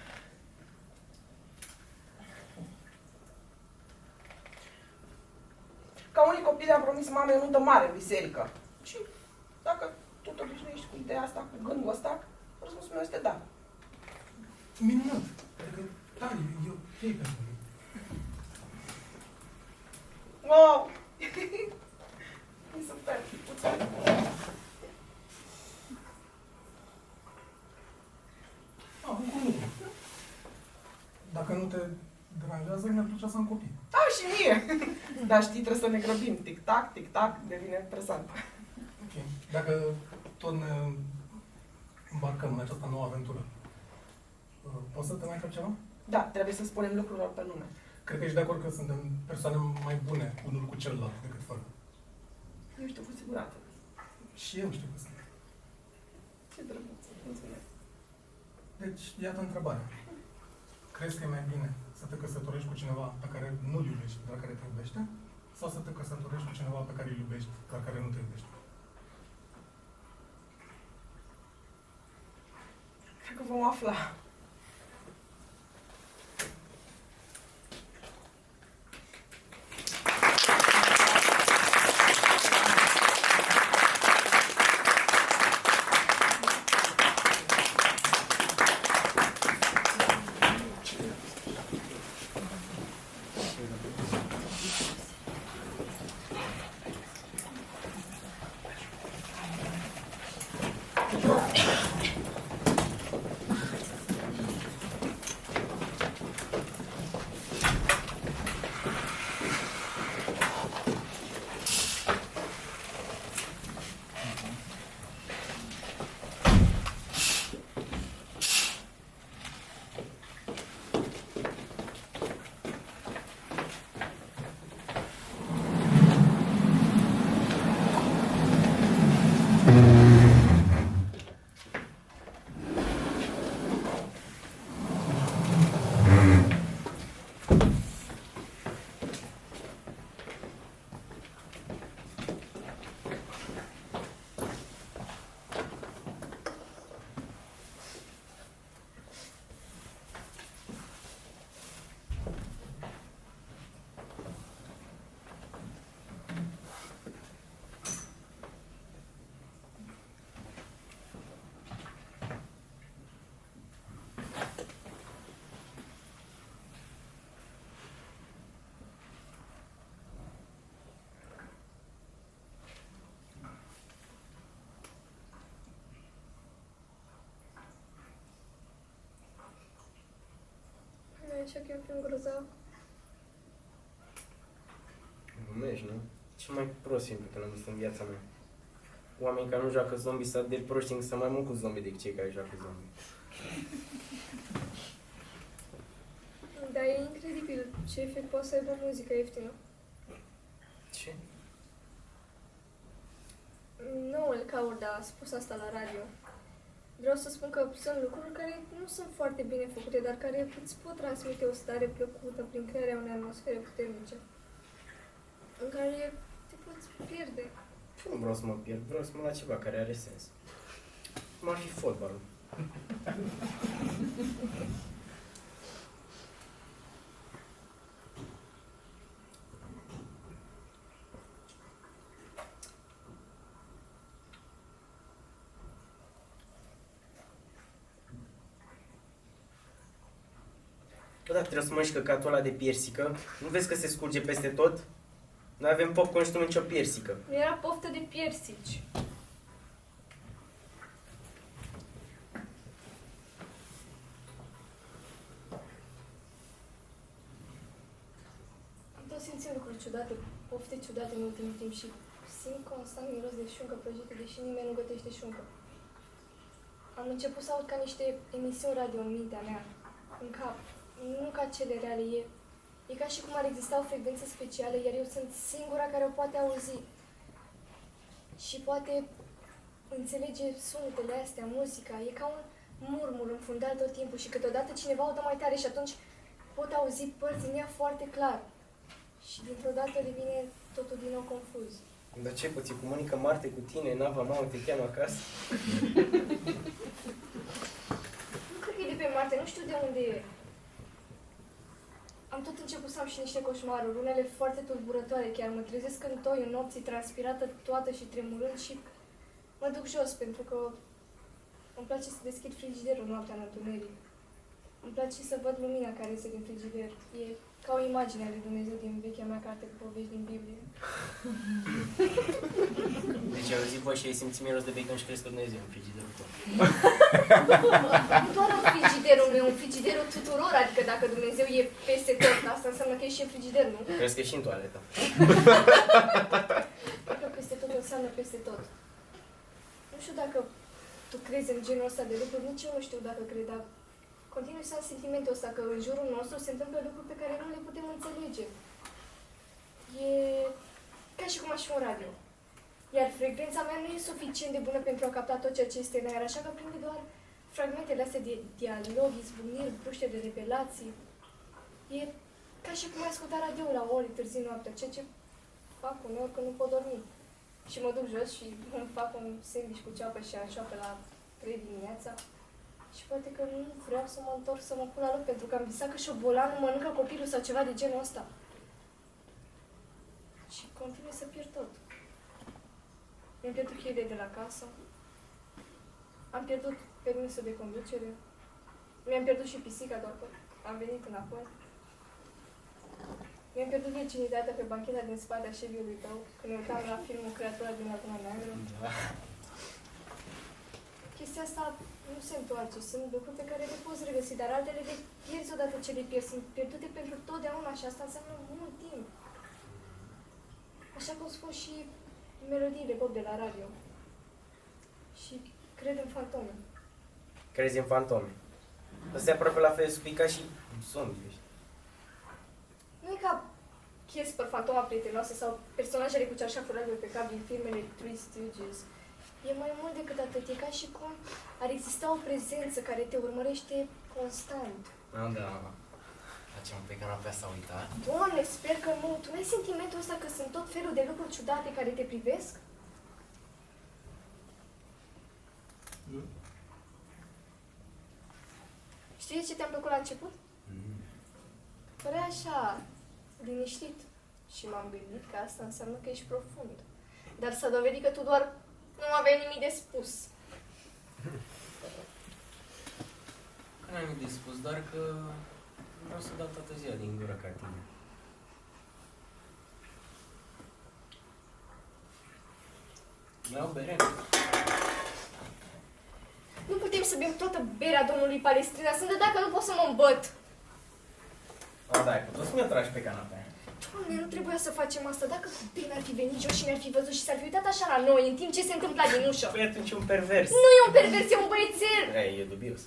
Ca unii copii le-am promis mamei o nuntă mare în biserică. Și dacă tu te obișnuiești cu ideea asta, cu gândul ăsta, răspunsul meu este da. Minunat! Adică, da, e ok pentru mine. Wow! E super! Mulțumesc! Un lucru. Dacă nu te deranjează, mi-ar plăcea să am copii. Da, și mie! Dar știi, trebuie să ne grăbim. Tic-tac, tic-tac, devine interesant. Ok. Dacă tot ne îmbarcăm în această nouă aventură, poți să te mai întreb ceva? Da, trebuie să spunem lucrurilor pe nume. Cred că ești de acord că suntem persoane mai bune unul cu celălalt decât fără. Eu știu cu siguranță. Și eu știu că sunt. Ce drăguț. Mulțumesc. Deci, iată întrebarea. Crezi că e mai bine să te căsătorești cu cineva pe care nu-l iubești, dar care te iubește? Sau să te căsătorești cu cineva pe care îl iubești, dar care nu te iubește? Cred că vom afla. Așa că e un film grozav. Glumești, nu? Cel mai prost film pe care l-am văzut în viața mea. Oamenii care nu joacă zombie sau de proști încât să mai mult cu zombie decât cei care joacă zombie. Dar e incredibil ce efect poate să aibă muzica ieftină. Ce? Nu îl caut, dar a spus asta la radio. Vreau să spun că sunt lucruri care nu sunt foarte bine făcute, dar care îți pot transmite o stare plăcută prin crearea unei atmosfere puternice, în care te poți pierde. Nu vreau să mă pierd, vreau să mă la ceva care are sens. Cum ar fi fotbalul. Bă, dacă trebuie să mănânci căcatul ăla de piersică, nu vezi că se scurge peste tot? Noi avem popcorn și tu mănânci o piersică. Nu era poftă de piersici. Am tot simțit lucruri ciudate, pofte ciudate în ultimul timp și Simt constant miros de șuncă prăjită, deși nimeni nu gătește șuncă. Am început să aud ca niște emisiuni radio în mintea mea, în cap. Nu ca cele reale, e ca și cum ar exista o frecvență specială, iar eu sunt singura care o poate auzi. Și poate înțelege sunetele astea, muzica. E ca un murmur înfundat tot timpul și câteodată cineva o dă mai tare și atunci pot auzi părți în ea foarte clar. Și dintr-o dată devine totul din nou confuz. Dar ce, puțin comunică Marte cu tine, nava mamă te cheamă acasă? Nu cred că e de pe Marte, nu știu de unde e. Am tot început să am și niște coșmaruri, unele foarte tulburătoare chiar. Mă trezesc în toi, în nopții, transpirată toată și tremurând și mă duc jos pentru că îmi place să deschid frigiderul noaptea în întuneric. Îmi place să văd lumina care iese din frigider. E ca o imagine a lui Dumnezeu din vechea mea carte cu povești din Biblie. Deci ai auzit voi și ai simțit miros de bacon și crezi că Dumnezeu e în frigiderul tău. Nu doar în frigiderul meu, în frigiderul tuturor, adică dacă Dumnezeu e peste tot, asta înseamnă că e și în frigider, nu? Crezi că e și în toaletă. Dacă peste tot înseamnă peste tot. Nu știu dacă tu crezi în genul ăsta de lucruri, nici eu nu știu dacă cred, dar continui să am sentimentul ăsta că în jurul nostru se întâmplă lucruri pe care nu le putem înțelege. E ca și cum aș fi un radio. Iar frecvența mea nu e suficient de bună pentru a capta tot ceea ce este în aer, așa că prinde doar fragmentele astea de dialog, izbucniri, bruște de revelații. E ca și cum ai asculta radio la ori târziu noaptea, ceea ce fac uneori când nu pot dormi. Și mă duc jos și îmi fac un sandwich cu ceapă și anșoapă la 3 dimineața. Și poate că nu vreau să mă întorc să mă pun la loc, pentru că am visat că șobolanul mănâncă copilul sau ceva de genul ăsta. Și continui să pierd tot. Mi-am pierdut cheile de la casă. Am pierdut permisul de conducere. Mi-am pierdut și pisica, doar că am venit înapoi. Mi-am pierdut virginitatea pe bancheta din spatea șefiului tău, când ne uitam la filmul Creatura din Laguna Neagră. Da. Chestia asta nu se întoarce, sunt lucruri pe care le poți regăsi, dar altele le pierzi odată ce le pierzi, sunt pierdute pentru totdeauna și asta înseamnă mult timp. Așa cum spun și melodiile pop de la radio. Și cred în fantome. Crezi în fantome. Asta e aproape la fel de suplicat și zombie. Nu e ca Casper, fantoma prietenoasă sau personajele cu cearșaful radio pe cap din filmele Three Stooges. E mai mult decât atât, e ca și cum ar exista o prezență care te urmărește constant. Da. Facem pe canapea s-a uitat. Doamne, sper că nu. Tu nu ai sentimentul ăsta că sunt tot felul de lucruri ciudate care te privesc? Nu. Știi ce te-am plăcut la început? Părea așa, liniștit. Și m-am gândit că asta înseamnă că ești profund. Dar s-a dovedit că tu doar nu aveai nimic de spus. Că n-am nimic de spus, doar că vreau să dau toată ziua din gură ca tine. Mi-au bere. Nu putem să bem toată berea domnului Palestrina, sunt de dacă nu pot să mă îmbăt. Da, ai putut să mi-o tragi pe canapea. Doamne, nu trebuia să facem asta. Dacă bine ar fi venit jos și ne-ar fi văzut și s-ar fi uitat așa la noi, în timp ce se întâmpla din ușă. Păi atunci e un pervers. Nu e un pervers, e un băiețel. E dubios.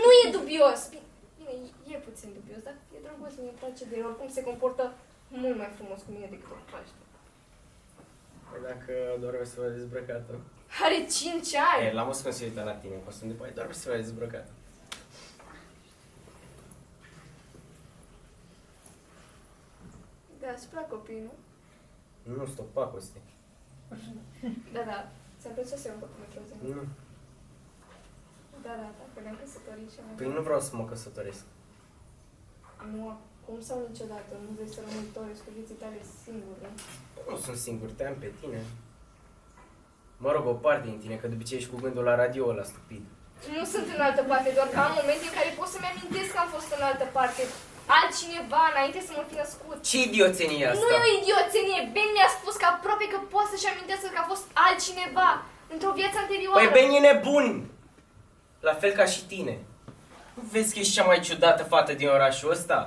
Nu e dubios. Bine, e puțin dubios, dar e drăguț, mie îmi place de el. Oricum se comportă mult mai frumos cu mine decât o paște. Păi dacă doarme să vă dezbrăcată. Are 5 ani. L-am văzut când se uita la tine, în costum de paie, doarme să vă dezbrăcată. Da, îți plac copiii, nu? Nu, stop, pacoste. Da, ți-am plăcut să iau copii într-o zi. Nu. Da, dacă ne-am căsătorit și am... Păi nu vreau să mă căsătoresc. Nu, acum sau niciodată, nu vrei să rămâi Torres cu vieții tale singur, nu? Nu sunt singur, te-am pe tine. Mă rog, o parte din tine, că de obicei ești cu gândul la radio ăla stupid. Nu sunt în altă parte, doar că am momente în care pot să-mi amintesc că am fost în altă parte. Altcineva, înainte să mă fi născut. Ce idioțenie asta? Nu e o idioțenie. Ben mi-a spus că aproape că poate să-și amintească că a fost altcineva într-o viață anterioară. Păi Ben e nebun! La fel ca și tine. Nu vezi că ești cea mai ciudată fată din orașul ăsta?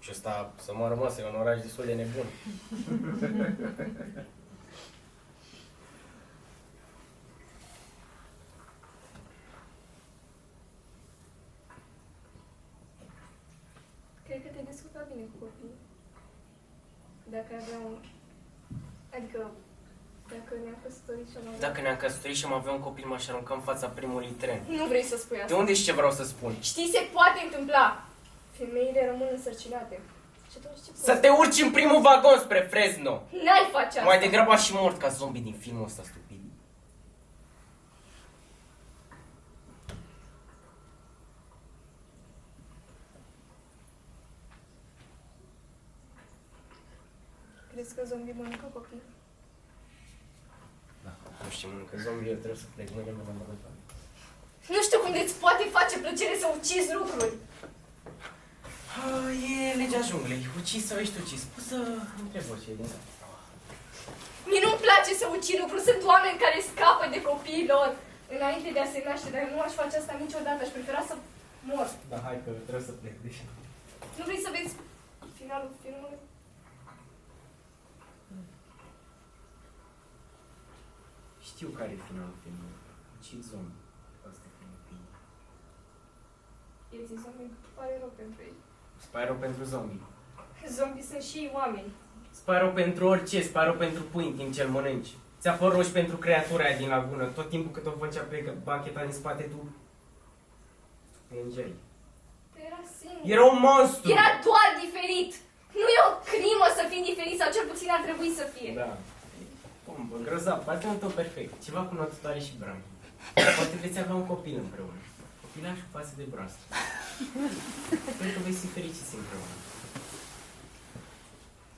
Și ăsta, să mă rămăsă, e un oraș destul de nebun. că te-ai descurcat bine cu copiii. Dacă avea un... Adică, dacă ne-am căsătorit și am avea... Dacă ne-am căsătorit și am avea un copil, m-aș arunca în fața primului tren. Nu vrei să spui De asta. unde știi ce vreau să spun? Știi, se poate întâmpla. Femeile rămân însărcinate. Și atunci ce Să te urci în primul vagon spre Fresno! N-ai face asta. Mai degrabă aș fi mort ca zombie din filmul ăsta stupid. Crezi că zombie mănâncă copii? Nu știu, mănâncă zombie, eu trebuie să plec mâine, mă mă mă. Nu știu cum îți poate face plăcere să ucizi lucruri. E legea junglei. Ucis sau ești ucis? Poți să întrebi orice din asta. Mie nu-mi place să ucid lucruri. Sunt oameni care scapă de copiii lor înainte de a se naște, dar eu nu aș face asta niciodată. Aș prefera să mor. Da, hai că trebuie să plec, deci... Nu vrei să vezi finalul filmului? Știu care e finalul filmului. Ucis zombie. Asta e finalul filmului. E zis zombie, pare rău pentru ei. Îți pare rău pentru zombie. Zombie sunt și ei oameni. Îți pare rău pentru orice, îți pare rău pentru pui în timp ce îl mănânci. Ți-a fost roșu pentru creatura aia din lagună. Tot timpul cât o făcea pe bancheta din spate, tu plângeai. Era singur. Era un monstru! Era doar diferit. Nu e o crimă să fii diferit, sau cel puțin ar trebui să fie. Da. Pompă, grozav, partenul tău perfect. Ceva cu notătoare și bram. Poate veți avea un copil împreună. Copilașul față de broastă. Sper că veți fi fericiți împreună.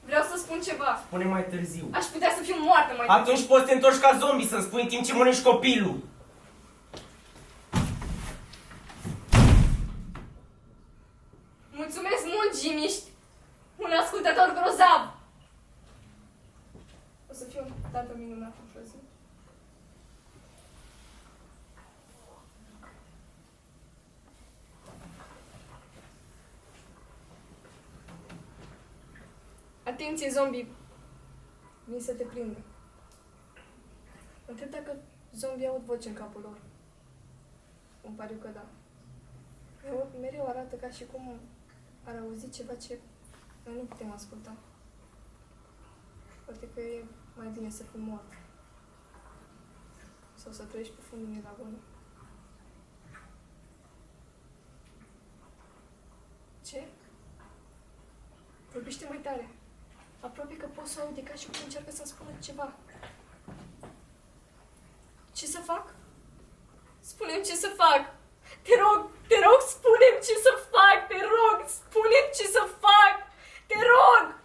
Vreau să spun ceva. Spune mai târziu. Aș putea să fiu moartă mai târziu. Atunci poți să te întorci ca zombie să-mi spui în timp ce mănânci copilul. Mulțumesc mult, Jimmy, ești un ascultător grozav. O să fiu un tată minunat într-o zi. Atenție, zombie! Vin să te prindă. Mă întreb dacă zombie aud voce în capul lor. Îmi pare că da. Mereu arată ca și cum ar auzi ceva ce noi nu putem asculta. Poate că e mai bine să fii mort. Sau să treci pe fundul unei lagune. Ce? Vorbește mai tare. Aproape că pot să aude ca și cum încearcă să-mi spună ceva. Ce să fac? Spune-mi ce să fac! Te rog, spune-mi ce să fac! Te rog, spune-mi ce să fac! Te rog!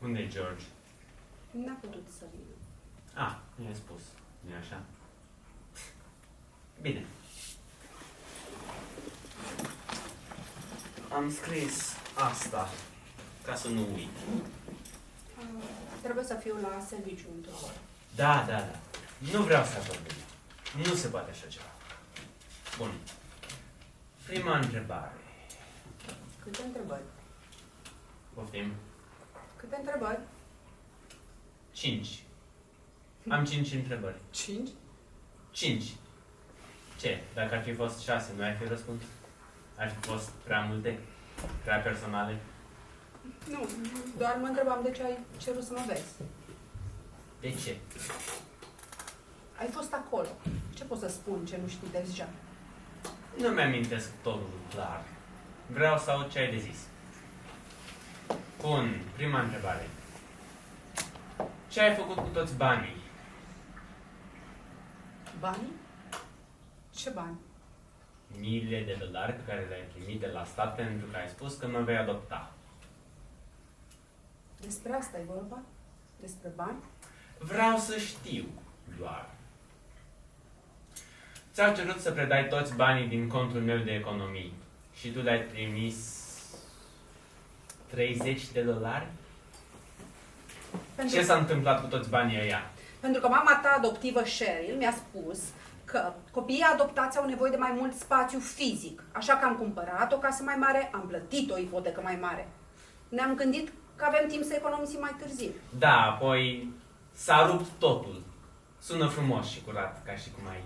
Unde-i George? N-a putut să vină. Ah, mi-ai spus. nu așa? Bine. Am scris asta ca să nu uit. Trebuie să fiu la serviciu într-o oră. Da. Nu vreau să vorbim. Nu se poate așa ceva. Bun. Prima întrebare. Câte întrebări? Poftim. Câte întrebări? 5. Am 5 întrebări. 5? 5. Ce? Dacă ar fi fost 6, nu ai fi răspuns? Ar fi fost prea multe? Prea personale? Nu, doar mă întrebam de ce ai cerut să mă vezi. De ce? Ai fost acolo. Ce pot să spun ce nu știi deja? Nu mi-amintesc totul clar. Vreau să aud ce ai de zis. Bun, prima întrebare. Ce ai făcut cu toți banii? Banii? Ce bani? Miile de dolari pe care le-ai primit de la stat pentru că ai spus că mă vei adopta. Despre asta e vorba? Despre bani? Vreau să știu doar. Ți-au cerut să predai toți banii din contul meu de economii și tu le-ai trimis 30 de dolari? Ce s-a întâmplat cu toți banii ăia? Pentru că mama ta adoptivă, Cheryl, mi-a spus că copiii adoptați au nevoie de mai mult spațiu fizic. Așa că am cumpărat o casă mai mare, am plătit o ipotecă mai mare. Ne-am gândit că avem timp să economisim mai târziu. Da, apoi s-a rupt totul. Sună frumos și curat, ca și cum ai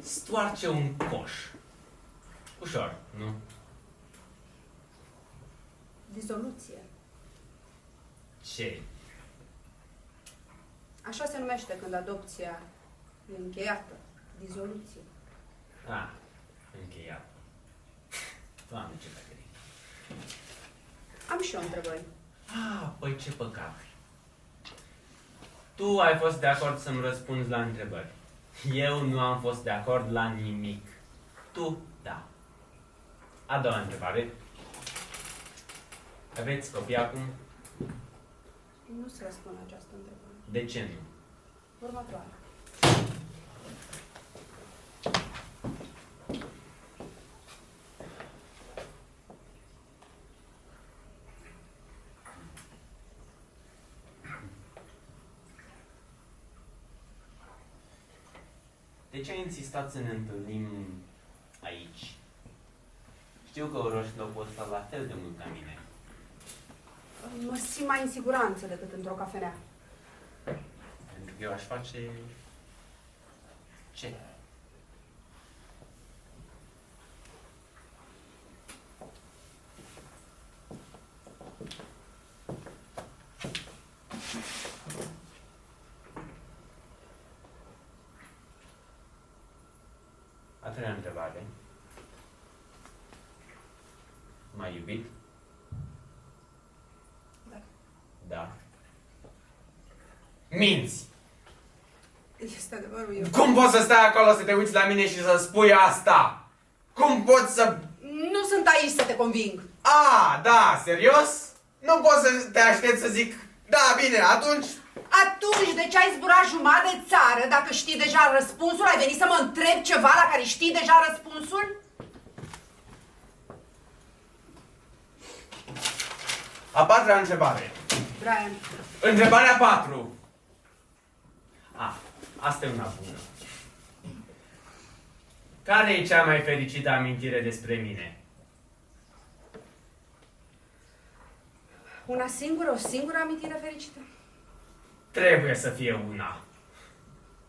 stoarce un coș. Ușor, nu? Dizoluție. Ce? Așa se numește când adopția e încheiată. Dizoluție. Ah, încheiat. Doamne, ce păcări. Am și eu întrebări. Ah, păi ce păcat. Tu ai fost de acord să-mi răspunzi la întrebări. Eu nu am fost de acord la nimic. Tu, da. A doua întrebare. Aveți copii acum? Nu se răspund la această întrebare. De ce nu? Următoare. De ce ai insistat să ne întâlnim aici? Știu că oroși nu pot sta la fel de mult ca mine. Mă simt mai în siguranță decât într-o cafenea. Pentru că eu aș face... ce? A treia întrebare. M-ai iubit? Da. Da. Minți! Este adevărul eu. Cum poți să stai acolo să te uiți la mine și să spui asta? Cum poți să... Nu sunt aici să te conving. A, da, serios? Nu poți să te aștepți să zic, da, bine, atunci... Atunci, de ce ai zburat jumătate de țară dacă știi deja răspunsul? Ai venit să mă întrebi ceva la care știi deja răspunsul? A patra întrebare. Brian, Întrebarea 4. Asta e una bună. Care e cea mai fericită amintire despre mine? una singură, o singură amintire fericită? Trebuie să fie una.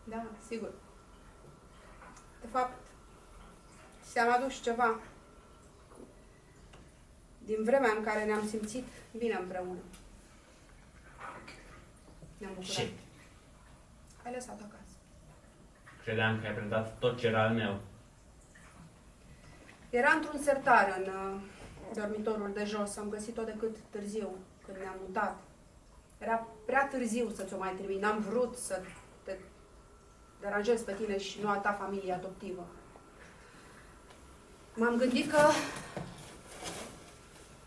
Da, sigur. De fapt, ți-am adus ceva. Din vremea în care ne-am simțit bine împreună. Ne-am bucurat. Ce? Ai lăsat acasă. Credeam că ai predat tot ce era al meu. Era într-un sertar în dormitorul de jos. Am găsit-o decât târziu, când ne-am mutat. Era prea târziu să ți-o mai trimit. N-am vrut să te deranjez pe tine și nu a ta familie adoptivă. M-am gândit că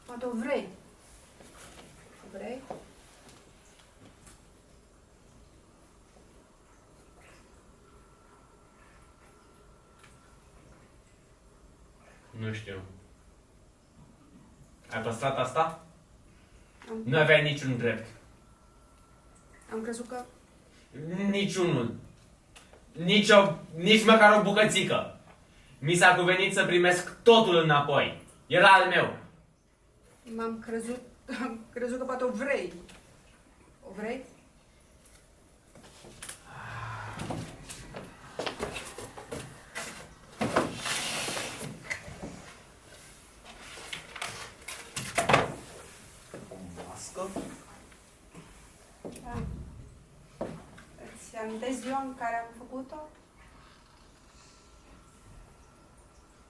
poate o vrei. O vrei? Nu știu. Ai păstrat asta? Am, Nu aveai niciun drept. am crezut că... Niciunul. Nici măcar o bucățică. Mi s-a cuvenit să primesc totul înapoi. Era al meu. Am crezut că poate o vrei. O vrei? amintezi ziua în care am făcut-o?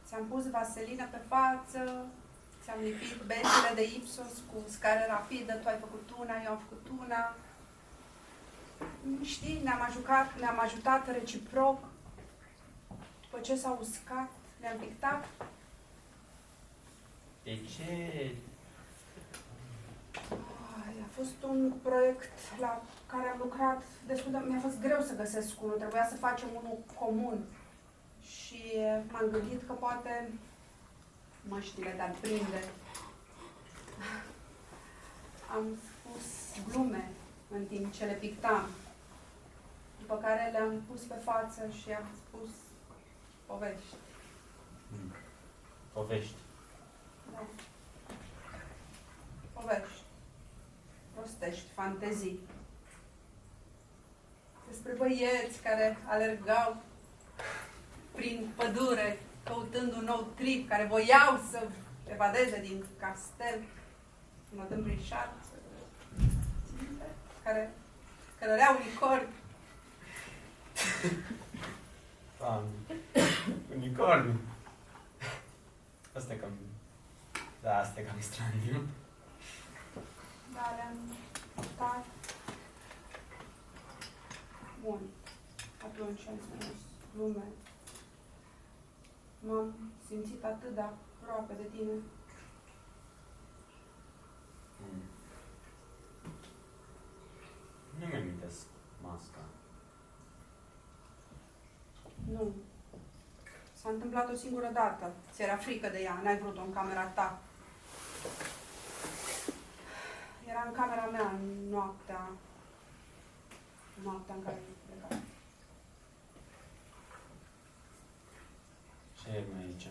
Ți-am pus vaselină pe față, ți-am lipit benzile de Ipsos cu scară rapidă, tu ai făcut una, eu am făcut una. Știi, ne-am ajutat reciproc. După ce s-a uscat, ne-am pictat. De ce? A fost un proiect la care am lucrat destul de... Mi-a fost greu să găsesc unul, trebuia să facem unul comun. Și m-am gândit că poate măștile de-ar prinde. Am spus glume în timp ce le pictam, după care le-am pus pe față și am spus povești. Povești. Da. Povești. Prostești, fantezii. Despre băieți care alergau prin pădure, căutând un nou trip, care voiau să evadeze din castel, notând prin șarță, care călăreau unicorni. Unicorn. Asta e cam... Da, asta e cam straniu. Da, le-am dat. Bun. Atunci am spus glume. M-am simțit atât de aproape de tine. Nu mi-am amintesc masca. Nu. S-a întâmplat o singură dată. Ți-era frică de ea, n-ai vrut-o în camera ta. Era în camera mea în noaptea în care plecam. Ce e mai aici?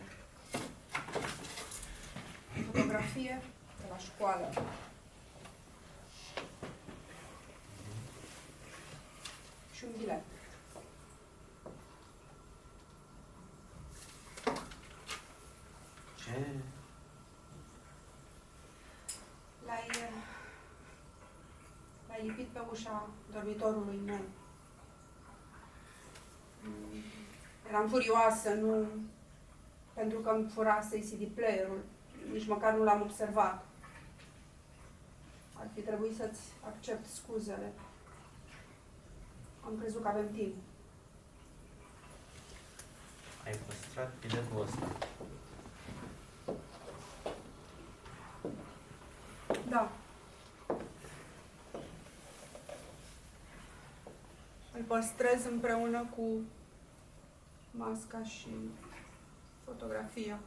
Fotografie de la școală. Și un bilet. Ce? L-ai lipit pe ușa dormitorului meu. Eram furioasă, nu pentru că îmi furase CD player-ul. Nici măcar nu l-am observat. Ar fi trebuit să-ți accept scuzele. Am crezut că avem timp. Ai păstrat biletul ăsta. Da. Îl păstrez împreună cu masca și fotografia.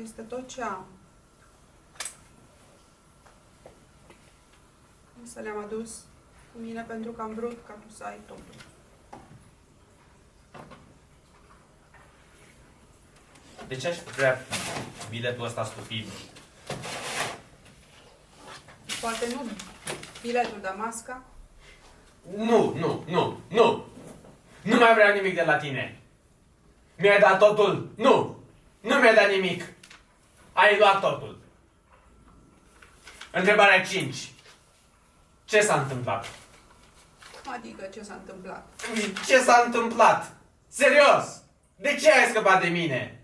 Este tot ce am. Însă le-am adus cu mine pentru că am vrut ca tu să ai totul. De ce aș vrea biletul ăsta stupid? Poate nu biletul, dar masca? Nu! Nu mai vreau nimic de la tine! Mi-ai dat totul! Nu mi-ai dat nimic! Ai luat totul! Întrebarea 5. Ce s-a întâmplat? Adică ce s-a întâmplat? Ce s-a întâmplat? Serios! De ce ai scăpat de mine?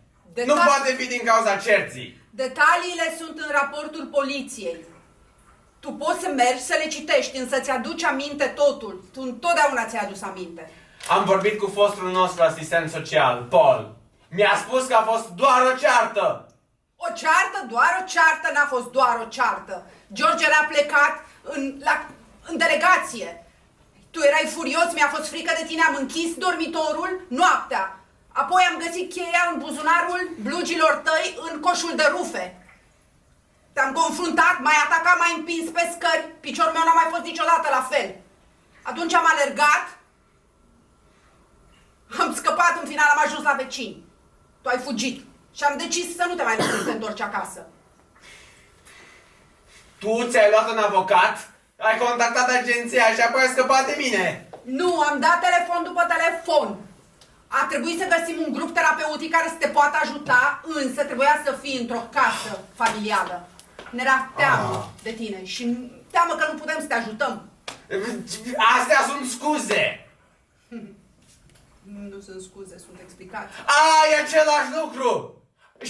Nu poate fi din cauza cerții! Detaliile sunt în raportul poliției. Tu poți să mergi să le citești, însă ți-aduci aminte totul. Tu întotdeauna ți-ai adus aminte. Am vorbit cu fostul nostru asistent social, Paul. Mi-a spus că a fost doar o ceartă. O ceartă? Doar o ceartă? N-a fost doar o ceartă. George era plecat în delegație. Tu erai furios, mi-a fost frică de tine, am închis dormitorul noaptea. Apoi am găsit cheia în buzunarul blugilor tăi în coșul de rufe. Te-am confruntat, m-ai atacat, m-ai împins pe scări, piciorul meu n-a mai fost niciodată la fel. Atunci am alergat, am scăpat, în final am ajuns la vecini. Tu ai fugit și am decis să nu te mai lăsi să te întorci acasă. Tu ți-ai luat un avocat, ai contactat agenția și apoi ai scăpat de mine. Nu, am dat telefon după telefon. A trebuit să găsim un grup terapeutic care să te poată ajuta, însă trebuia să fii într-o casă familială. Ne era teamă de tine și teamă că nu putem să te ajutăm. Astea sunt scuze! Nu sunt scuze, sunt explicații. E același lucru!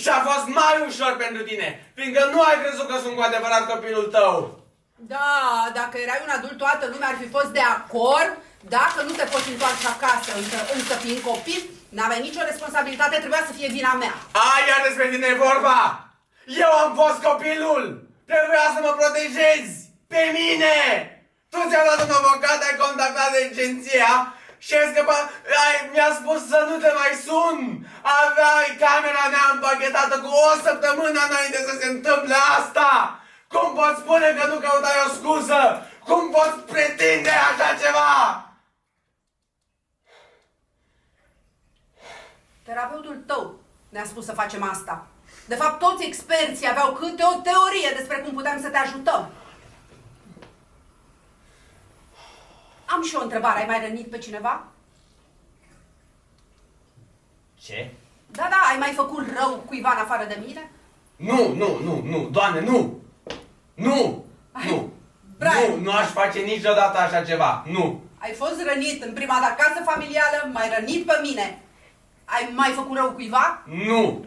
Și a fost mai ușor pentru tine, fiindcă nu ai crezut că sunt cu adevărat copilul tău. Da, dacă erai un adult, toată lumea ar fi fost de acord. Dacă nu te poți întoarce acasă, însă fiind copil, n-aveai nicio responsabilitate, trebuia să fie vina mea. Iar despre tine e vorba! Eu am fost copilul! Trebuia să mă protejezi! Pe mine! Tu ți-ai luat un avocat, ai contactat agenția și ai scăpat... Mi-a spus să nu te mai sun! Aveai camera mea împachetată cu o săptămână înainte să se întâmple asta! Cum poți spune că nu căutai o scuză? Cum poți pretinde așa ceva? Terapeutul tău ne-a spus să facem asta. De fapt, toți experții aveau câte o teorie despre cum putem să te ajutăm. Am și o întrebare. Ai mai rănit pe cineva? Ce? Da, ai mai făcut rău cuiva în afară de mine? Nu, Doamne, nu! Nu! Brian. Nu aș face niciodată așa ceva, nu! Ai fost rănit în prima ta casă familială, m-ai rănit pe mine. Ai mai făcut rău cuiva? Nu!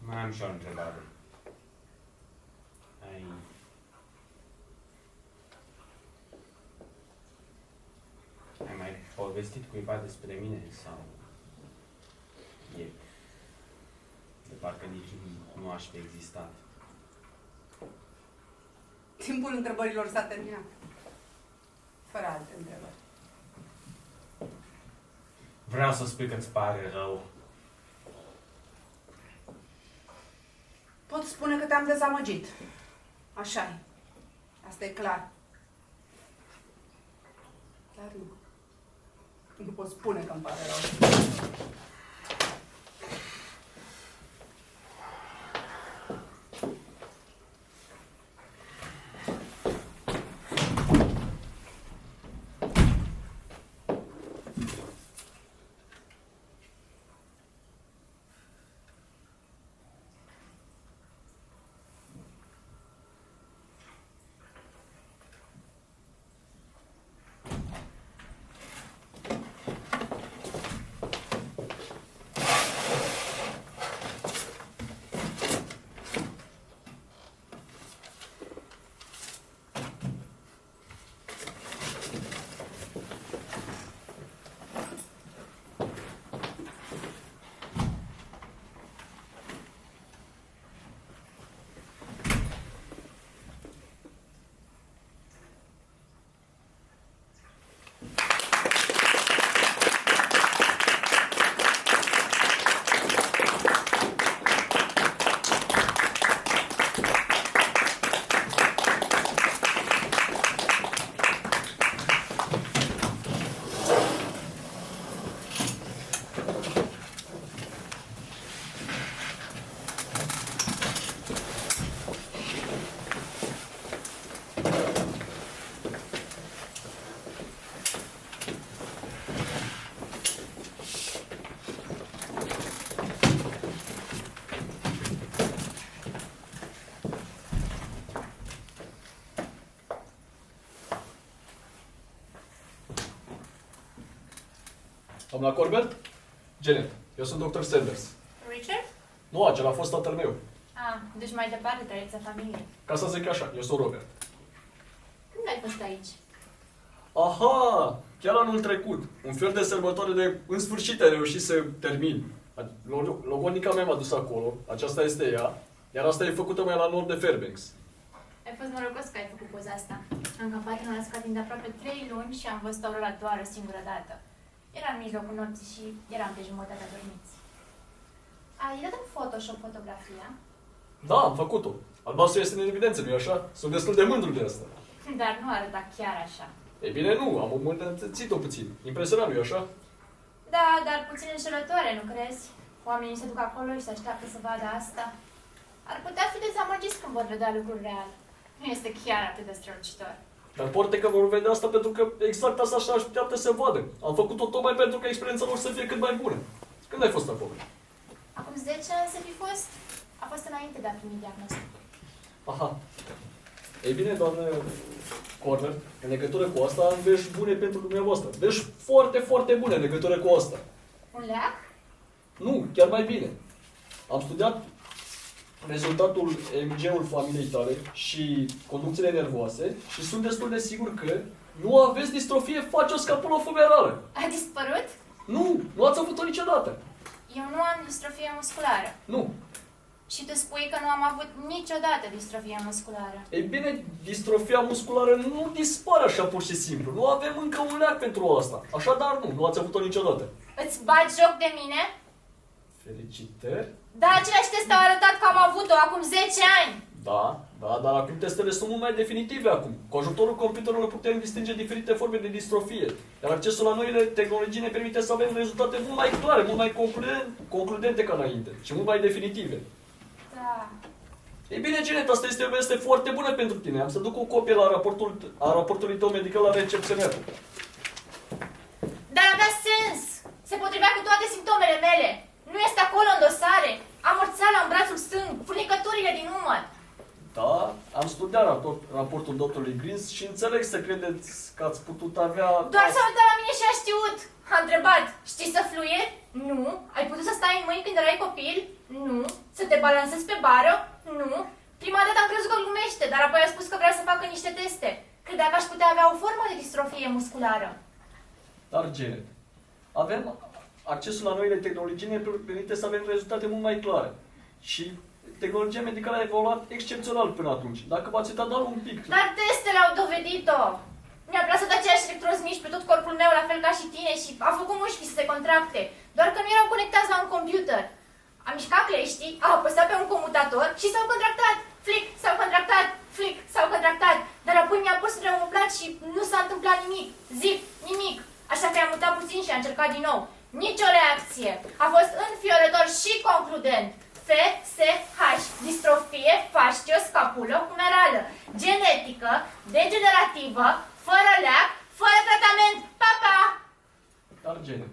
Mai am și o întrebare. Ai mai povestit cuiva despre mine sau e de parcă nici nu aș fi existat? Timpul întrebărilor s-a terminat. Fără alte întrebări. Vreau să spui că-ți pare rău. Pot spune că te-am dezamăgit. Așa-i. Asta e clar. Dar nu. Nu pot spune că îmi pare rău. Doamna Corbett? Janet, eu sunt Dr. Sanders. Richard? Nu, acela a fost tatăl meu. Deci mai departe trăiți în familie. Ca să zic așa, eu sunt Robert. Când ai fost aici? Aha! Chiar anul trecut. Un fel de sărbătoare de în sfârșit ai reușit să termin. Logonica mea m-a dus acolo, aceasta este ea, iar asta e făcută mai la nord de Fairbanks. Ai fost norocos că ai făcut poza asta. Am campat în Alaska timp de aproape 3 luni și am văzut aurora doar o singură dată. Era în mijlocul nopții și eram pe jumătate adormiți. Ai dat în Photoshop fotografia? Da, am făcut-o. Albastru este în evidență, nu-i așa? Sunt destul de mândru de asta. Dar nu arăta chiar așa. Ei bine, nu, am îmbunătățit-o puțin. Impresionant, nu-i așa? Da, dar puțin înșelătoare, nu crezi? Oamenii se duc acolo și se așteaptă să vadă asta. Ar putea fi dezamăgiți când vor vedea lucruri reale. Nu este chiar atât de strălucitor. Dar poate că vor vedea asta pentru că exact asta și așteaptă să vadă. Am făcut-o tocmai pentru că experiența lor să fie cât mai bună. Când ai fost acolo? Acum 10 ani să fi fost? A fost înainte de a primi diagnostic. Aha. Ei bine, doamnă Corner, în legătură cu asta am vești bune pentru dumneavoastră. Vești foarte, foarte bune în legătură cu asta. Un leac? Nu, chiar mai bine. Am studiat rezultatul EMG-ul familiei tale și conducțiile nervoase și sunt destul de sigur că nu aveți distrofie facioscapulofumerală. A dispărut? Nu ați avut-o niciodată. Eu nu am distrofie musculară. Nu. Și tu spui că nu am avut niciodată distrofie musculară. Ei bine, distrofia musculară nu dispare așa pur și simplu. Nu avem încă un leac pentru asta. Așadar, nu ați avut-o niciodată. Îți bagi joc de mine? Felicitări. Da, aceleași teste au arătat că am avut-o acum 10 ani. Da, dar acum testele sunt mult mai definitive acum. Cu ajutorul computerului putem distinge diferite forme de distrofie. Iar accesul la noile tehnologii ne permite să avem rezultate mult mai clare, mult mai concludente ca înainte și mult mai definitive. Da. Ei bine, Janet, asta este o veste foarte bună pentru tine. Am să duc o copie la raportului tău medical la recepționer. Dar avea sens. Se potrivea cu toate simptomele mele. Nu este acolo în dosare. Am orțeala în brațul stâng, furnicăturile din umăr. Da, am studiat raportul doctorului Greens și înțeleg să credeți că ați putut avea... Doar s-a uitat la mine și a știut. A întrebat, știi să fluieri? Nu. Ai putut să stai în mâini când erai copil? Nu. Să te balansezi pe bară? Nu. Prima dată am crezut că glumește, dar apoi a spus că vrea să facă niște teste. Credea că aș putea avea o formă de distrofie musculară. Dar, Janet, avem accesul la noile tehnologii ne permite să avem rezultate mult mai clare. Și tehnologia medicală a evoluat excepțional până atunci. Dacă v-ați uitat doar un pic... Dar testele au dovedit-o. Mi-a plasat aceiași electrozi mici pe tot corpul meu, la fel ca și tine, și a făcut mușchii să se contracte. Doar că nu erau conectați la un computer. Am mișcat cleștii, au apăsat pe un comutator și s-au contractat. Flic, s-au contractat, flic, s-au contractat. Dar apoi mi-a pus preumflat și nu s-a întâmplat nimic. Zip, nimic. Așa că i-am mutat puțin și am încercat din nou. Nicio reacție. A fost înfiorător și concludent. FSH, distrofie fascioscapulohumerală, genetică, degenerativă, fără leac, fără tratament. Pa, pa! Dar, Janet,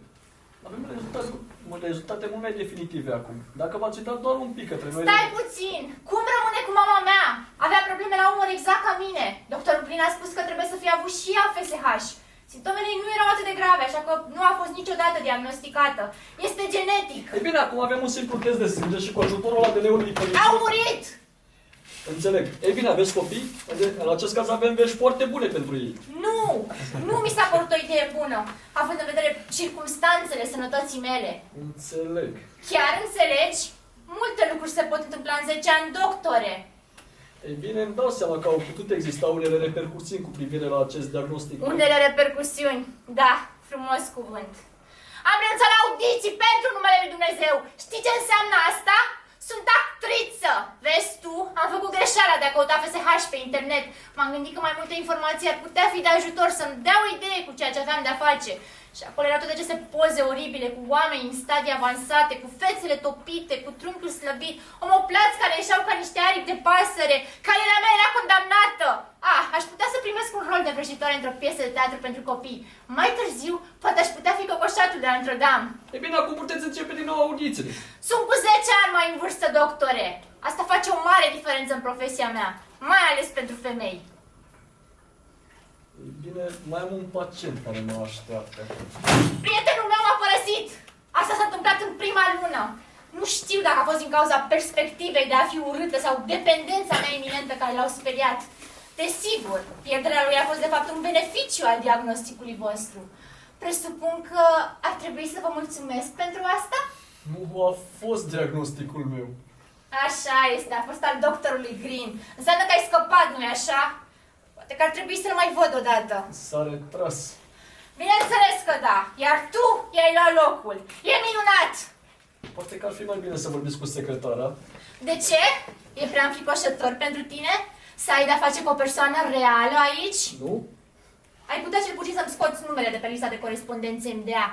avem rezultate mult mai definitive acum. Dacă v-ați uitat doar un pic către noi... Stai puțin! Cum rămâne cu mama mea? Avea probleme la umăr exact ca mine. Doctorul Plin a spus că trebuie să fie avut și ea FSH. Simptomele nu erau atât de grave, așa că nu a fost niciodată diagnosticată. Este genetic. Ei bine, acum avem un simplu test de sânge și cu ajutorul ADN-ului... Au murit! Înțeleg. Ei bine, aveți copii? În acest caz avem vești foarte bune pentru ei. Nu mi s-a părut o idee bună, având în vedere circumstanțele sănătății mele. Înțeleg. Chiar înțelegi? Multe lucruri se pot întâmpla în 10 ani, doctore. Ei bine, îmi dau seama că au putut exista unele repercusiuni cu privire la acest diagnostic. Unele repercusiuni, da, frumos cuvânt. Am renunțat la audiții pentru numele lui Dumnezeu. Știi ce înseamnă asta? Sunt actriță! Vezi tu? Am făcut greșeala de a căuta FSH pe internet. M-am gândit că mai multe informații ar putea fi de ajutor să-mi dea o idee cu ceea ce aveam de-a face. Și acolo erau toate aceste poze oribile cu oameni în stadii avansate, cu fețele topite, cu trunchiul slăbit, omoplați care ieșeau ca niște aripi de pasăre. Cariera mea era condamnată! Aș putea să primesc un rol de vrăjitoare într-o piesă de teatru pentru copii. Mai târziu, poate aș putea fi cocoșatul de la Notre-Dame. Ei bine, acum puteți începe din nou audițiile. Sunt cu 10 ani mai în vârstă, doctore. Asta face o mare diferență în profesia mea, mai ales pentru femei. Bine, mai am un pacient care mă așteaptă. Prietenul meu m-a părăsit! Asta s-a întâmplat în prima lună. Nu știu dacă a fost din cauza perspectivei de a fi urâtă sau dependența mea iminentă care l-au speriat. Desigur, pierderea lui a fost de fapt un beneficiu al diagnosticului vostru. Presupun că ar trebui să vă mulțumesc pentru asta? Nu a fost diagnosticul meu. Așa este, a fost al doctorului Green. Înseamnă că ai scăpat, nu-i așa? Poate că ar trebui să-l mai văd odată. S-a retras. Bineînțeles că da, iar tu i-ai luat locul. E minunat! Poate că ar fi mai bine să vorbiți cu secretara. De ce? E prea înfricoșător pentru tine? Să ai de-a face cu o persoană reală aici? Nu? Ai putea cel puțin să-mi scoți numele de pe lista de corespondențe MDA.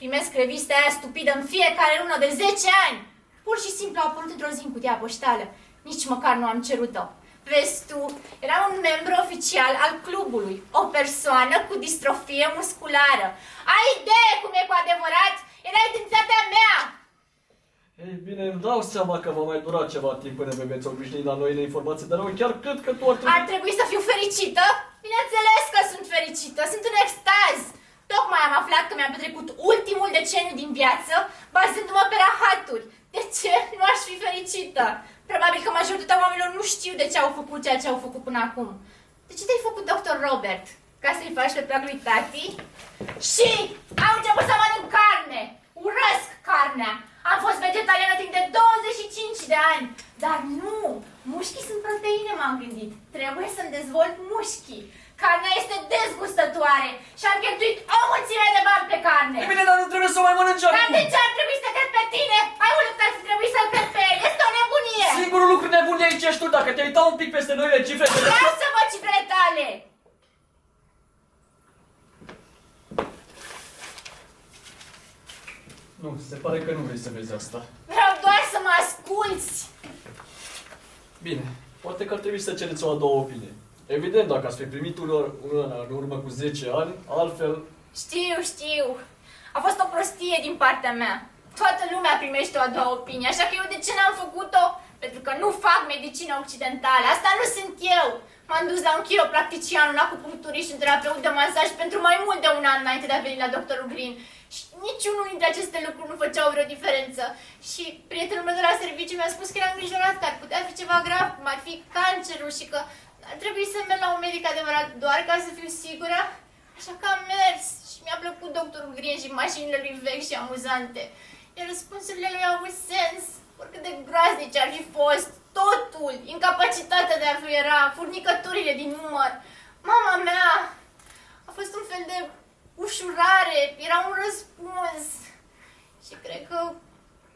Primesc revista aia stupidă în fiecare lună de 10 ani. Pur și simplu a apărut într-o zi în cutia poștală. Nici măcar nu am cerut-o. Vezi tu, era un membru oficial al clubului, o persoană cu distrofie musculară. Ai idee cum e cu adevărat? Era identitatea mea! Ei bine, îmi dau seama că va mai dura ceva timp până vă veți obișnui la noile informații, dar eu chiar cred că tu ar trebui... Ar trebui să fiu fericită? Bineînțeles că sunt fericită, sunt în extaz! Tocmai am aflat că mi-am petrecut ultimul deceniu din viață bazându-mă pe rahaturi. De ce nu aș fi fericită? Probabil că majoritatea oamenilor nu știu de ce au făcut ceea ce au făcut până acum. De ce te-ai făcut Dr. Robert? Ca să-i faci pe plac lui tati? Și am început să mănânc carne! Urăsc carnea! Am fost vegetariană timp de 25 de ani! Dar nu! Mușchii sunt proteine, m-am gândit. Trebuie să-mi dezvolt mușchii. Carnea este dezgustătoare și am cheltuit o mulțime de bani pe carne. E bine, dar nu trebuie să o mai mănânci acum. Dar de ce ar trebui să cred pe tine? Ai mult ar fi trebuit să-l cred pe el. Este o nebunie. Singurul lucru nebun de aici ești tu. Dacă te-ai uitat un pic peste noile cifre... Vreau să văd cifrele tale. Nu, se pare că nu vrei să vezi asta. Vreau doar să mă asculți. Bine, poate că ar trebui să cereți o a doua opinie. Evident, dacă ați fi primit una în urmă cu 10 ani, altfel... Știu. A fost o prostie din partea mea. Toată lumea primește o a doua opinie, așa că eu de ce n-am făcut-o? Pentru că nu fac medicină occidentală. Asta nu sunt eu. M-am dus la un chiropractician, un acupuncturist și un terapeut de masaj pentru mai mult de un an înainte de a veni la doctorul Green. Și niciunul dintre aceste lucruri nu făceau vreo diferență. Și prietenul meu de la serviciu mi-a spus că era îngrijorat, că ar putea fi ceva grav, cum ar fi cancerul și că ar trebui să merg la un medic adevărat doar ca să fiu sigură. Așa că am mers și mi-a plăcut doctorul Green și mașinile lui vechi și amuzante. Iar răspunsurile lui au avut sens, oricât de groaznice ar fi fost. Totul, incapacitatea de a fluiera, furnicăturile din număr. Mama mea a fost un fel de ușurare, era un răspuns. Și cred că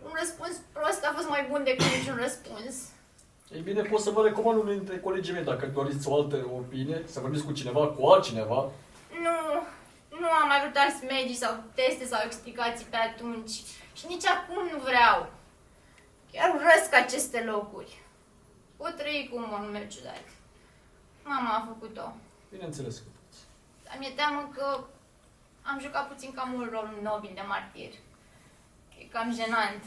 un răspuns prost a fost mai bun decât niciun răspuns. Ei bine, pot să vă recomand unul dintre colegii mei, dacă doriți o altă opinie, să vorbiți cu cineva, cu altcineva. Nu am mai vrut alți medici sau teste sau explicații pe atunci. Și nici acum nu vreau. Chiar urăsc aceste locuri. Pot trăi cu umorul meu ciudat. Mama a făcut-o. Bineînțeles că poți. Dar mi-e teamă că am jucat puțin cam mult rolul nobil de martir. E cam jenant.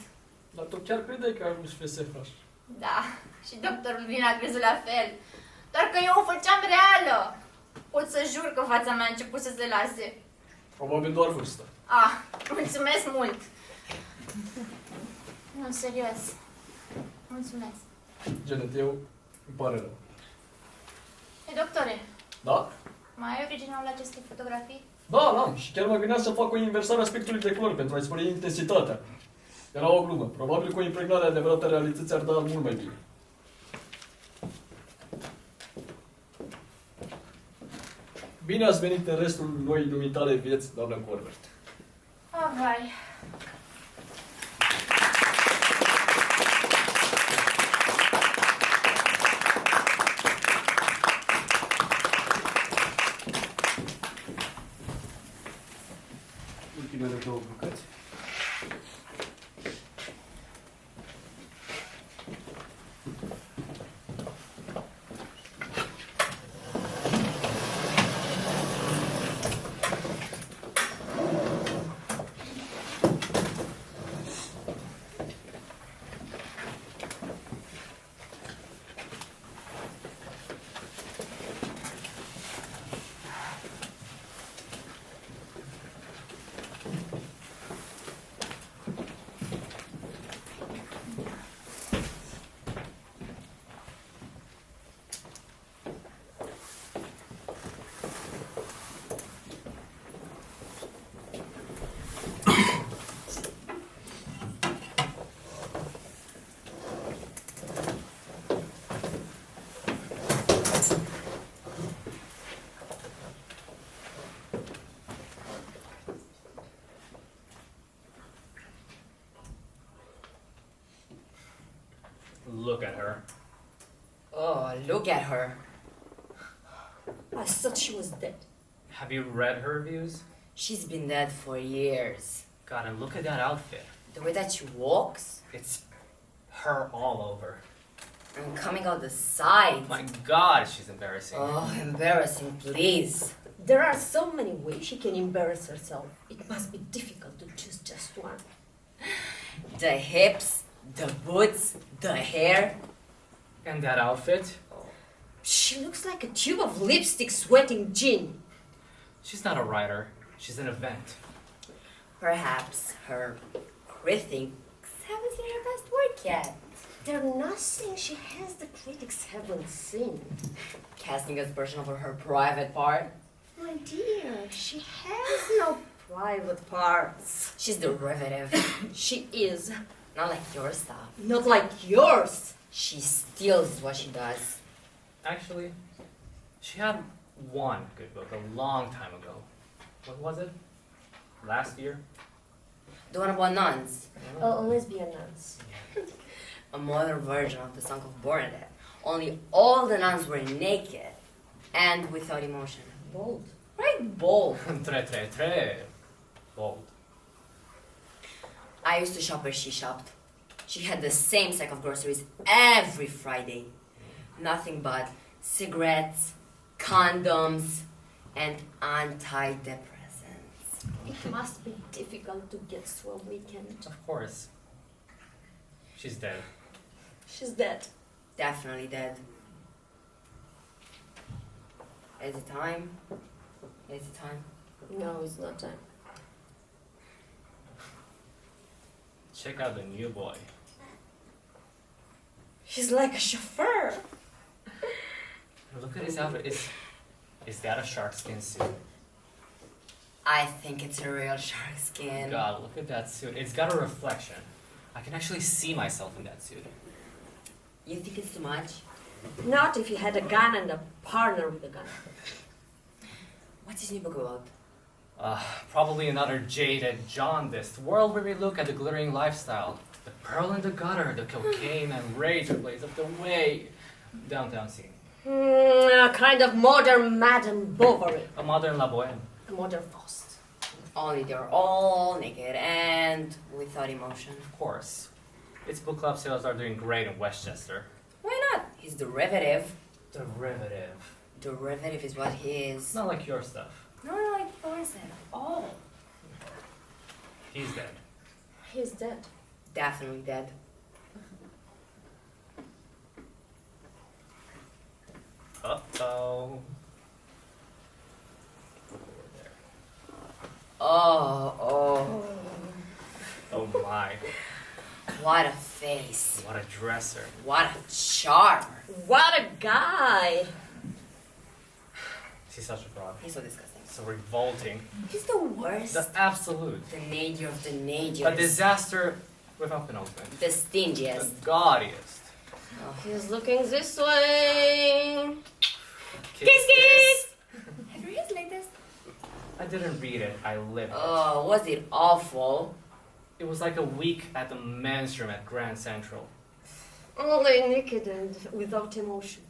Dar tu chiar credeai că ajungi FSH? Da, și doctorul Green a crezut la fel. Doar că eu o făceam reală. Pot să jur că fața mea a început să se lase. Probabil doar vârsta. Mulțumesc mult. Nu, serios. Mulțumesc. Janet, eu îmi pare rău. Doctore, Da? mai ai originalul acestei fotografii? Da, am. Și chiar mă gândeam să fac o inversare a spectrului de culori pentru a-i spune intensitatea. Era o glumă. Probabil că o impregnare adevărată a realității ar da mult mai bine. Bine ați venit în restul noii dumitale vieți, doamnă Corbett. Vai. Ultimele două bucăți. Look at her. Oh, look at her. I thought she was dead. Have you read her reviews? She's been dead for years. God, and look at that outfit. The way that she walks It's her all over. and coming out the side. My God, she's embarrassing. Oh, embarrassing, please. There are so many ways she can embarrass herself. It must be difficult to choose just one. The hips, the boots, the hair. And that outfit? She looks like a tube of lipstick sweating gin. She's not a writer. She's an event. Perhaps her critics haven't seen her best work yet. They're not saying she has the critics haven't seen. Casting aspersion over her private part. My dear, she has no private parts. She's derivative. She is. Not like your stuff. Not like yours. She steals what she does. Actually, she had one good book a long time ago. What was it? Last year? The one about nuns. Lesbian nuns. A modern version of the Song of Bernadette. Only all the nuns were naked and without emotion. Bold. Right, bold. Tre. Bold. I used to shop where she shopped. She had the same sack of groceries every Friday. Nothing but cigarettes, condoms, and antidepressants. It must be difficult to get through a weekend. Of course. She's dead. She's dead. Definitely dead. Is it time? Is it time? No, it's not time. Check out the new boy. He's like a chauffeur. Look at his outfit. Is that a sharkskin suit? I think it's a real shark skin. God, look at that suit. It's got a reflection. I can actually see myself in that suit. You think it's too much? Not if he had a gun and a partner with a gun. What's his new book about? Probably another jaded, jaundiced world where we look at the glittering lifestyle. The pearl in the gutter, the cocaine and razor blades of the way downtown scene. A kind of modern Madame Bovary. A modern La Boheme. A modern Faust. Only they're all naked and without emotion. Of course. Its book club sales are doing great in Westchester. Why not? He's derivative. Derivative. Derivative is what he is. Not like your stuff. No, like yours at all. He's dead. He's dead. Definitely dead. Uh-oh. Oh. Oh my. What a face. What a dresser. What a charm. What a guy. She's such a fraud. He's so disgusting. So revolting. He's the worst. The absolute. The nadir of the nadirs. A disaster without penultimate. The stingiest. The gaudiest. He's looking this way. Kiss, kiss. Have you read his latest? I didn't read it. I lived it. Oh, was it awful? It was like a week at the men's room at Grand Central. Only naked and without emotion.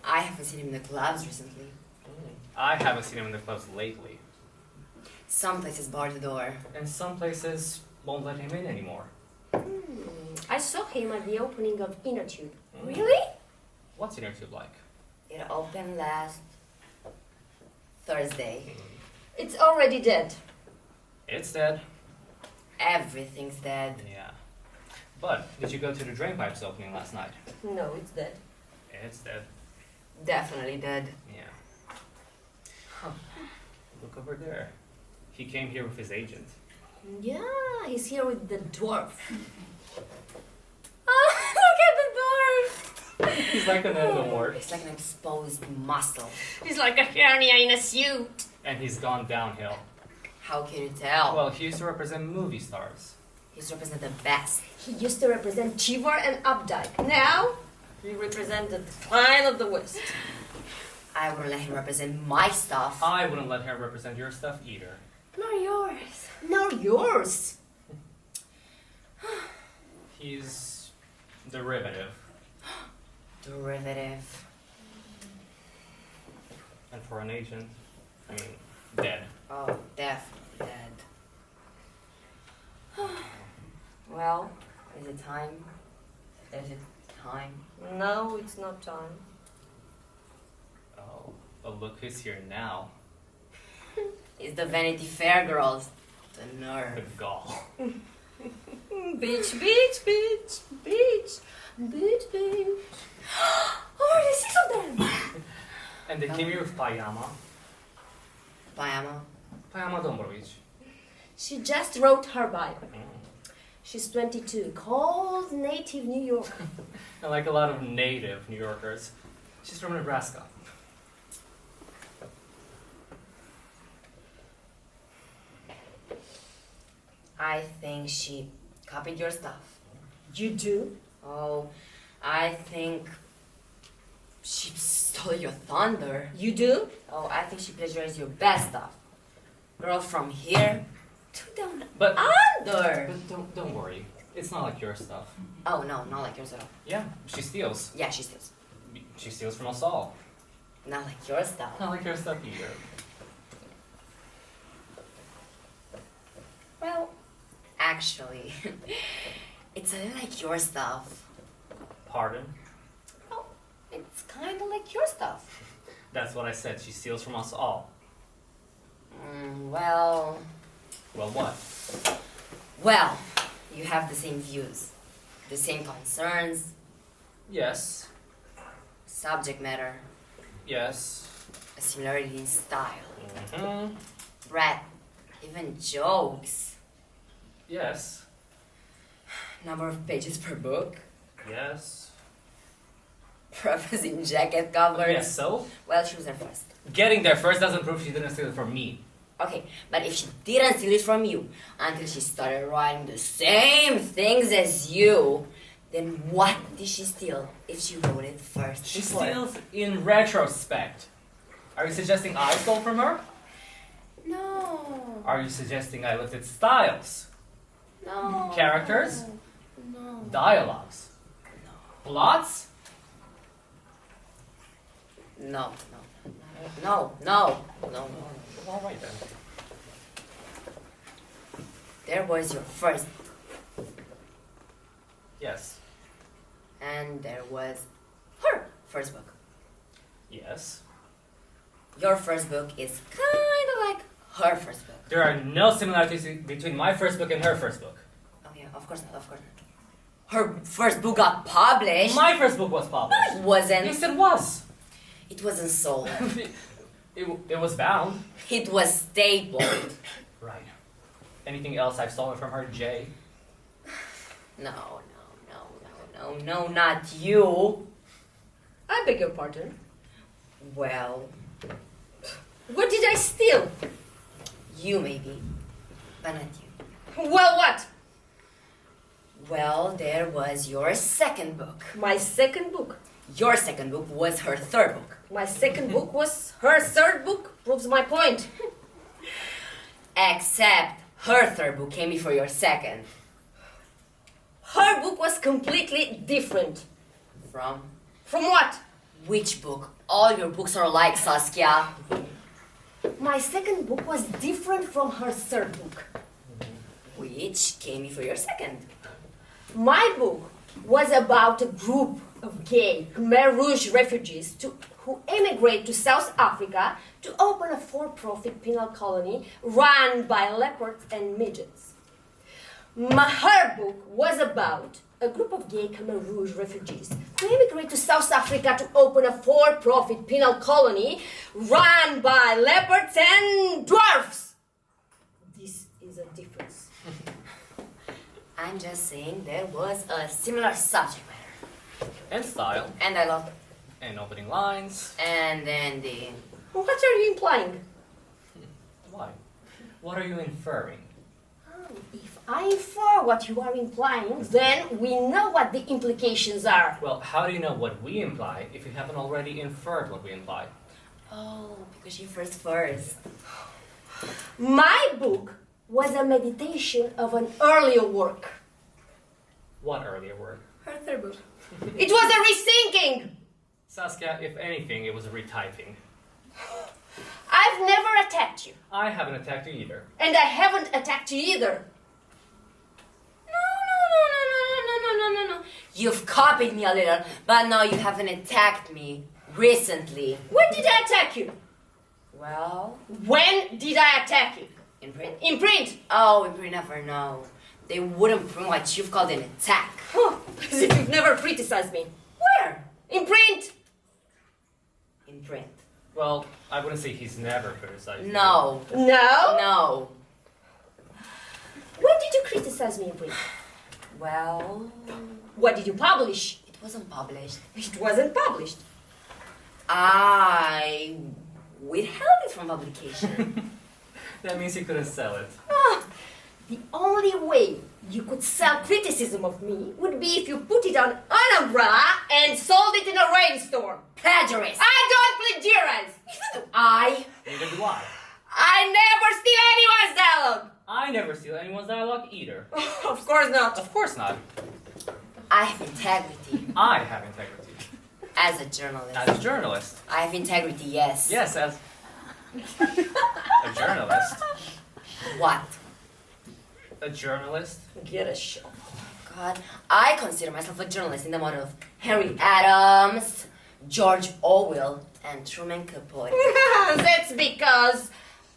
I haven't seen him in the clubs recently. I haven't seen him in the clubs lately. Some places bar the door. And some places won't let him in anymore. I saw him at the opening of Inner Tube. Really? What's Inner Tube like? It opened last Thursday. It's already dead. It's dead. Everything's dead. Yeah. But, did you go to the Drainpipes opening last night? No, it's dead. It's dead. Definitely dead. Yeah. Huh. Look over there. He came here with his agent. Yeah, he's here with the dwarf. Oh, look at the door! He's like an Voldemort. It's like an exposed muscle. He's like a hernia in a suit. And he's gone downhill. How can you tell? Well, he used to represent movie stars. He's represented the best. He used to represent Chivor and Updike. Now, he represents the decline of the West. I wouldn't let him represent my stuff. I wouldn't let him represent your stuff either. Nor yours. Nor yours. He's derivative. Derivative. And for an agent, I mean, dead. Oh, definitely dead. Well, is it time? Is it time? No, it's not time. Oh, but look who's here now. It's the Vanity Fair girls. The nerve. The gall. Bitch, bitch, bitch, bitch, bitch, bitch. Already 6 of them! And they came here with Payama. Payama. Payama Dombrovic. She just wrote her bio. She's 22, cold native New Yorker. And like a lot of native New Yorkers, she's from Nebraska. I think she copied your stuff. You do? Oh, I think she stole your thunder. You do? Oh, I think she plagiarized your best stuff. Girl, from here to down But under. But don't worry, it's not like your stuff. Oh no, not like yours at all. Yeah, she steals. Yeah, she steals. She steals from us all. Not like your stuff. Not like your stuff either. Well, actually, it's a little like your stuff. Pardon? Oh, it's kind of like your stuff. That's what I said. She steals from us all. Well, Well, what? well, you have the same views, the same concerns, Yes. subject matter, Yes. a similarity in style, Mm-hmm. breadth, even jokes, Yes. number of pages per book, Yes. preface in jacket covers. Yes, so? Well, she was there first. Getting there first doesn't prove she didn't steal it from me. Okay, but if she didn't steal it from you until she started writing the same things as you, then what did she steal if she wrote it first? She before? steals in retrospect. Are you suggesting I stole from her? No. Are you suggesting I lifted styles? No. Characters? No. Dialogues? Plots? No. No. No. All right then. There was your first, Yes. and there was her first book. Yes. Your first book is kind of like her first book. There are no similarities between my first book and her first book. Oh yeah, of course not. Her first book got published. My first book was published. No, it wasn't. Yes, it was. It wasn't sold. It was bound. It was stapled. Right. Anything else I've stolen from her, Jay? No, not you. I beg your pardon. Well, What did I steal? you maybe, but not you. Well, what? Well, there was your second book. My second book. Your second book was her third book. My second book was her third book. Proves my point. Except her third book came before your second. Her book was completely different. From From what? which book? All your books are like, Saskia. My second book was different from her third book. Which came before your second. My book was about a group of gay Khmer Rouge refugees who emigrate to South Africa to open a for-profit penal colony run by leopards and midgets. Her book was about a group of gay Khmer Rouge refugees who emigrate to South Africa to open a for-profit penal colony run by leopards and dwarfs. This is a difference. I'm just saying there was a similar subject matter. And style. And I loved it. And opening lines. And ending. What are you implying? Why? What are you inferring? If I infer what you are implying, then we know what the implications are. Well, how do you know what we imply if you haven't already inferred what we imply? Oh, because you first. My book was a meditation of an earlier work. What earlier word? Her third book. It was a rethinking. Saskia, if anything, it was a retyping. I've never attacked you. I haven't attacked you either. And I haven't attacked you either. No. You've copied me a little, but no, you haven't attacked me recently. When did I attack you? Well, When did I attack you? in print. In print. Oh, in print, never know. They wouldn't print what you've called an attack. As if you've never criticized me. Where? In print. In print. Well, I wouldn't say he's never criticized you. No. No? No. When did you criticize me in print? Well, What did you publish? it wasn't published. It wasn't published. I withheld it from publication. That means you couldn't sell it. The only way you could sell criticism of me would be if you put it on an umbrella and sold it in a rainstorm. Plagiarist. I don't plagiarize. Neither do I. I never steal anyone's dialogue. I never steal anyone's dialogue either. Of course not. Of course not. I have integrity. I have integrity. As a journalist. As a journalist. I have integrity, yes. Yes, as a journalist. What? A journalist? Get a show. God, I consider myself a journalist in the mode of Henry Adams, George Orwell, and Truman Capote. That's because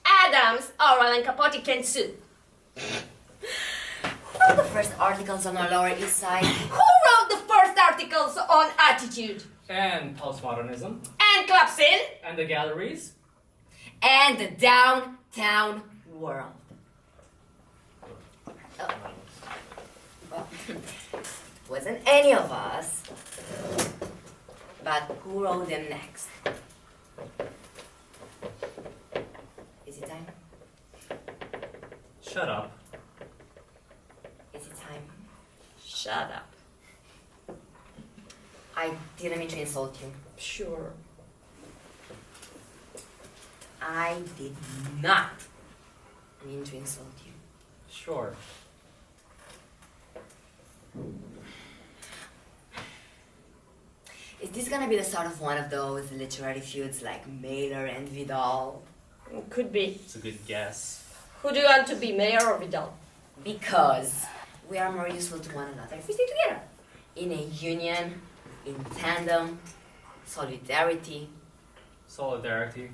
Adams, Orwell, and Capote can sue. Who wrote the first articles on our Lower East Side? Who wrote the first articles on attitude? And postmodernism. And Clapsin? And the galleries. And the downtown world. Well, wasn't any of us. But who wrote them next? Is it time? Shut up. Is it time? Shut up. I didn't mean to insult you. Sure. I did not mean to insult you. Sure. Is this gonna be the start of one of those literary feuds like Mailer and Vidal? Could be. It's a good guess. Who do you want to be, Mayor or Vidal? Because we are more useful to one another if we stay together. In a union, in tandem, solidarity. Solidarity.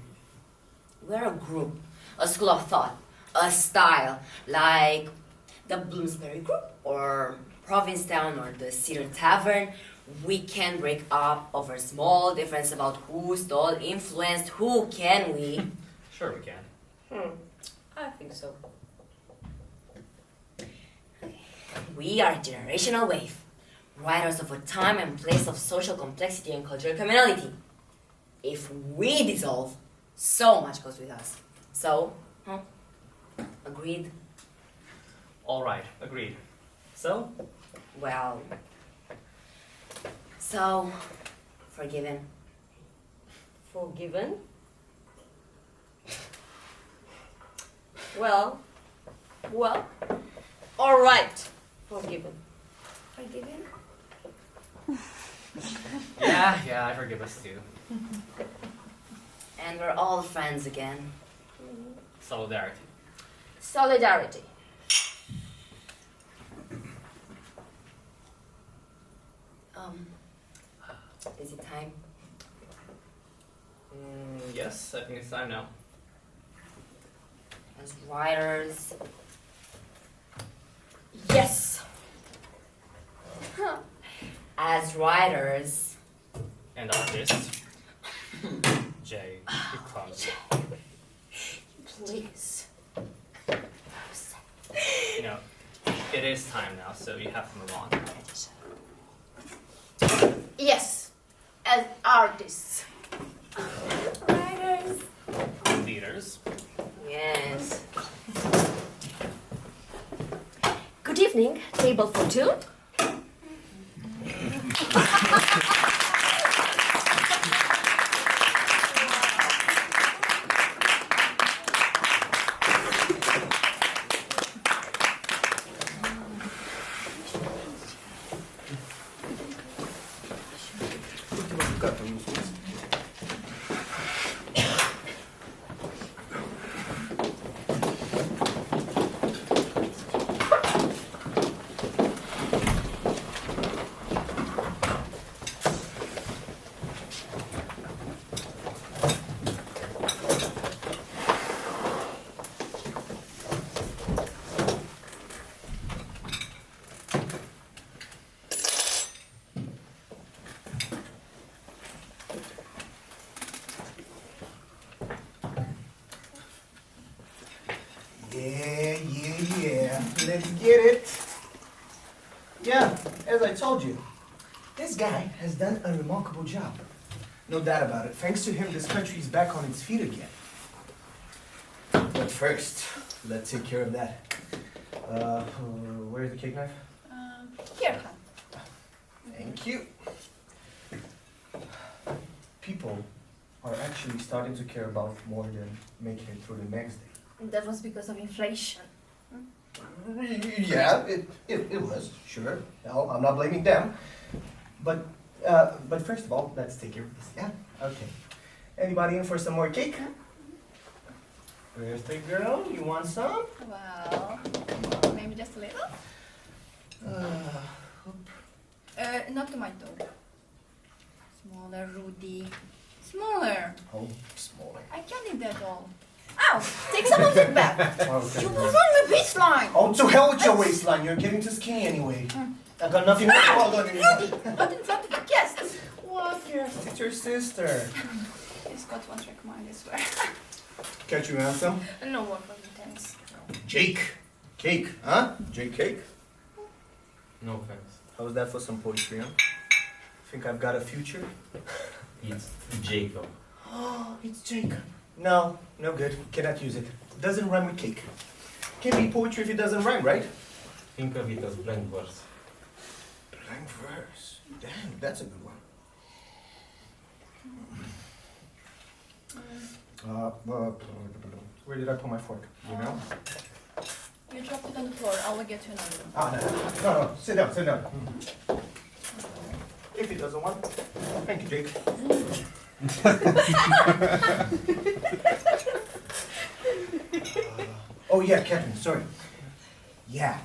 We're a group, a school of thought, a style, like the Bloomsbury Group, or Provincetown, or the Cedar Tavern. We can break up over small difference about who stole, influenced, who can we? Sure we can. I think so. We are a generational wave, writers of a time and place of social complexity and cultural communality. If we dissolve, so much goes with us. So, agreed? All right, agreed. So? Well, so, forgiven. Forgiven? Well, all right. Forgiven. Forgiven? Yeah, I forgive us too. And we're all friends again. Solidarity. Solidarity. Is it time? Yes, I think it's time now. As writers. Yes. As writers. And artists. Jay, you clumsy. Please. You know, it is time now, so you have to move on. Yes. As artists. Writers. Leaders. Yes. Good evening. Table for two. get it. Yeah, as I told you, this guy has done a remarkable job. No doubt about it. Thanks to him, this country is back on its feet again. But first, let's take care of that. Where's the cake knife? Here, Thank you. People are actually starting to care about more than making it through the next day. That was because of inflation. Yeah, it was, sure. No, I'm not blaming them. But first of all, let's take care of this, yeah? Okay. Anybody in for some more cake? Birthday girl, you want some? Well, maybe just a little. Not tomato. Smaller, Rudy. Smaller. Oh, smaller. I can't eat that all. Ow! Take some of it back. Okay. You will run my waistline. Oh, to hell with your waistline. You're getting too skinny anyway. I've got nothing more to hold on anymore. Not in front of the guests. What guest? It's your sister. Scott won't recommend, I swear. Catch you on some? No more for me, thanks. Jake. Cake, huh? Jake cake? No thanks. How's that for some poetry, huh? Think I've got a future? It's Jacob. Oh, it's Jacob. No, no good. Cannot use it. Doesn't rhyme with cake. Can't be poetry if it doesn't rhyme, right? Think of it as blank verse. Blank verse. Damn, that's a good one. Where did I put my fork? You know? You dropped it on the floor. I'll get you another one. Ah, no. Sit down, sit down. If he doesn't want. Thank you, Jake. Oh yeah, Captain, sorry. Yeah,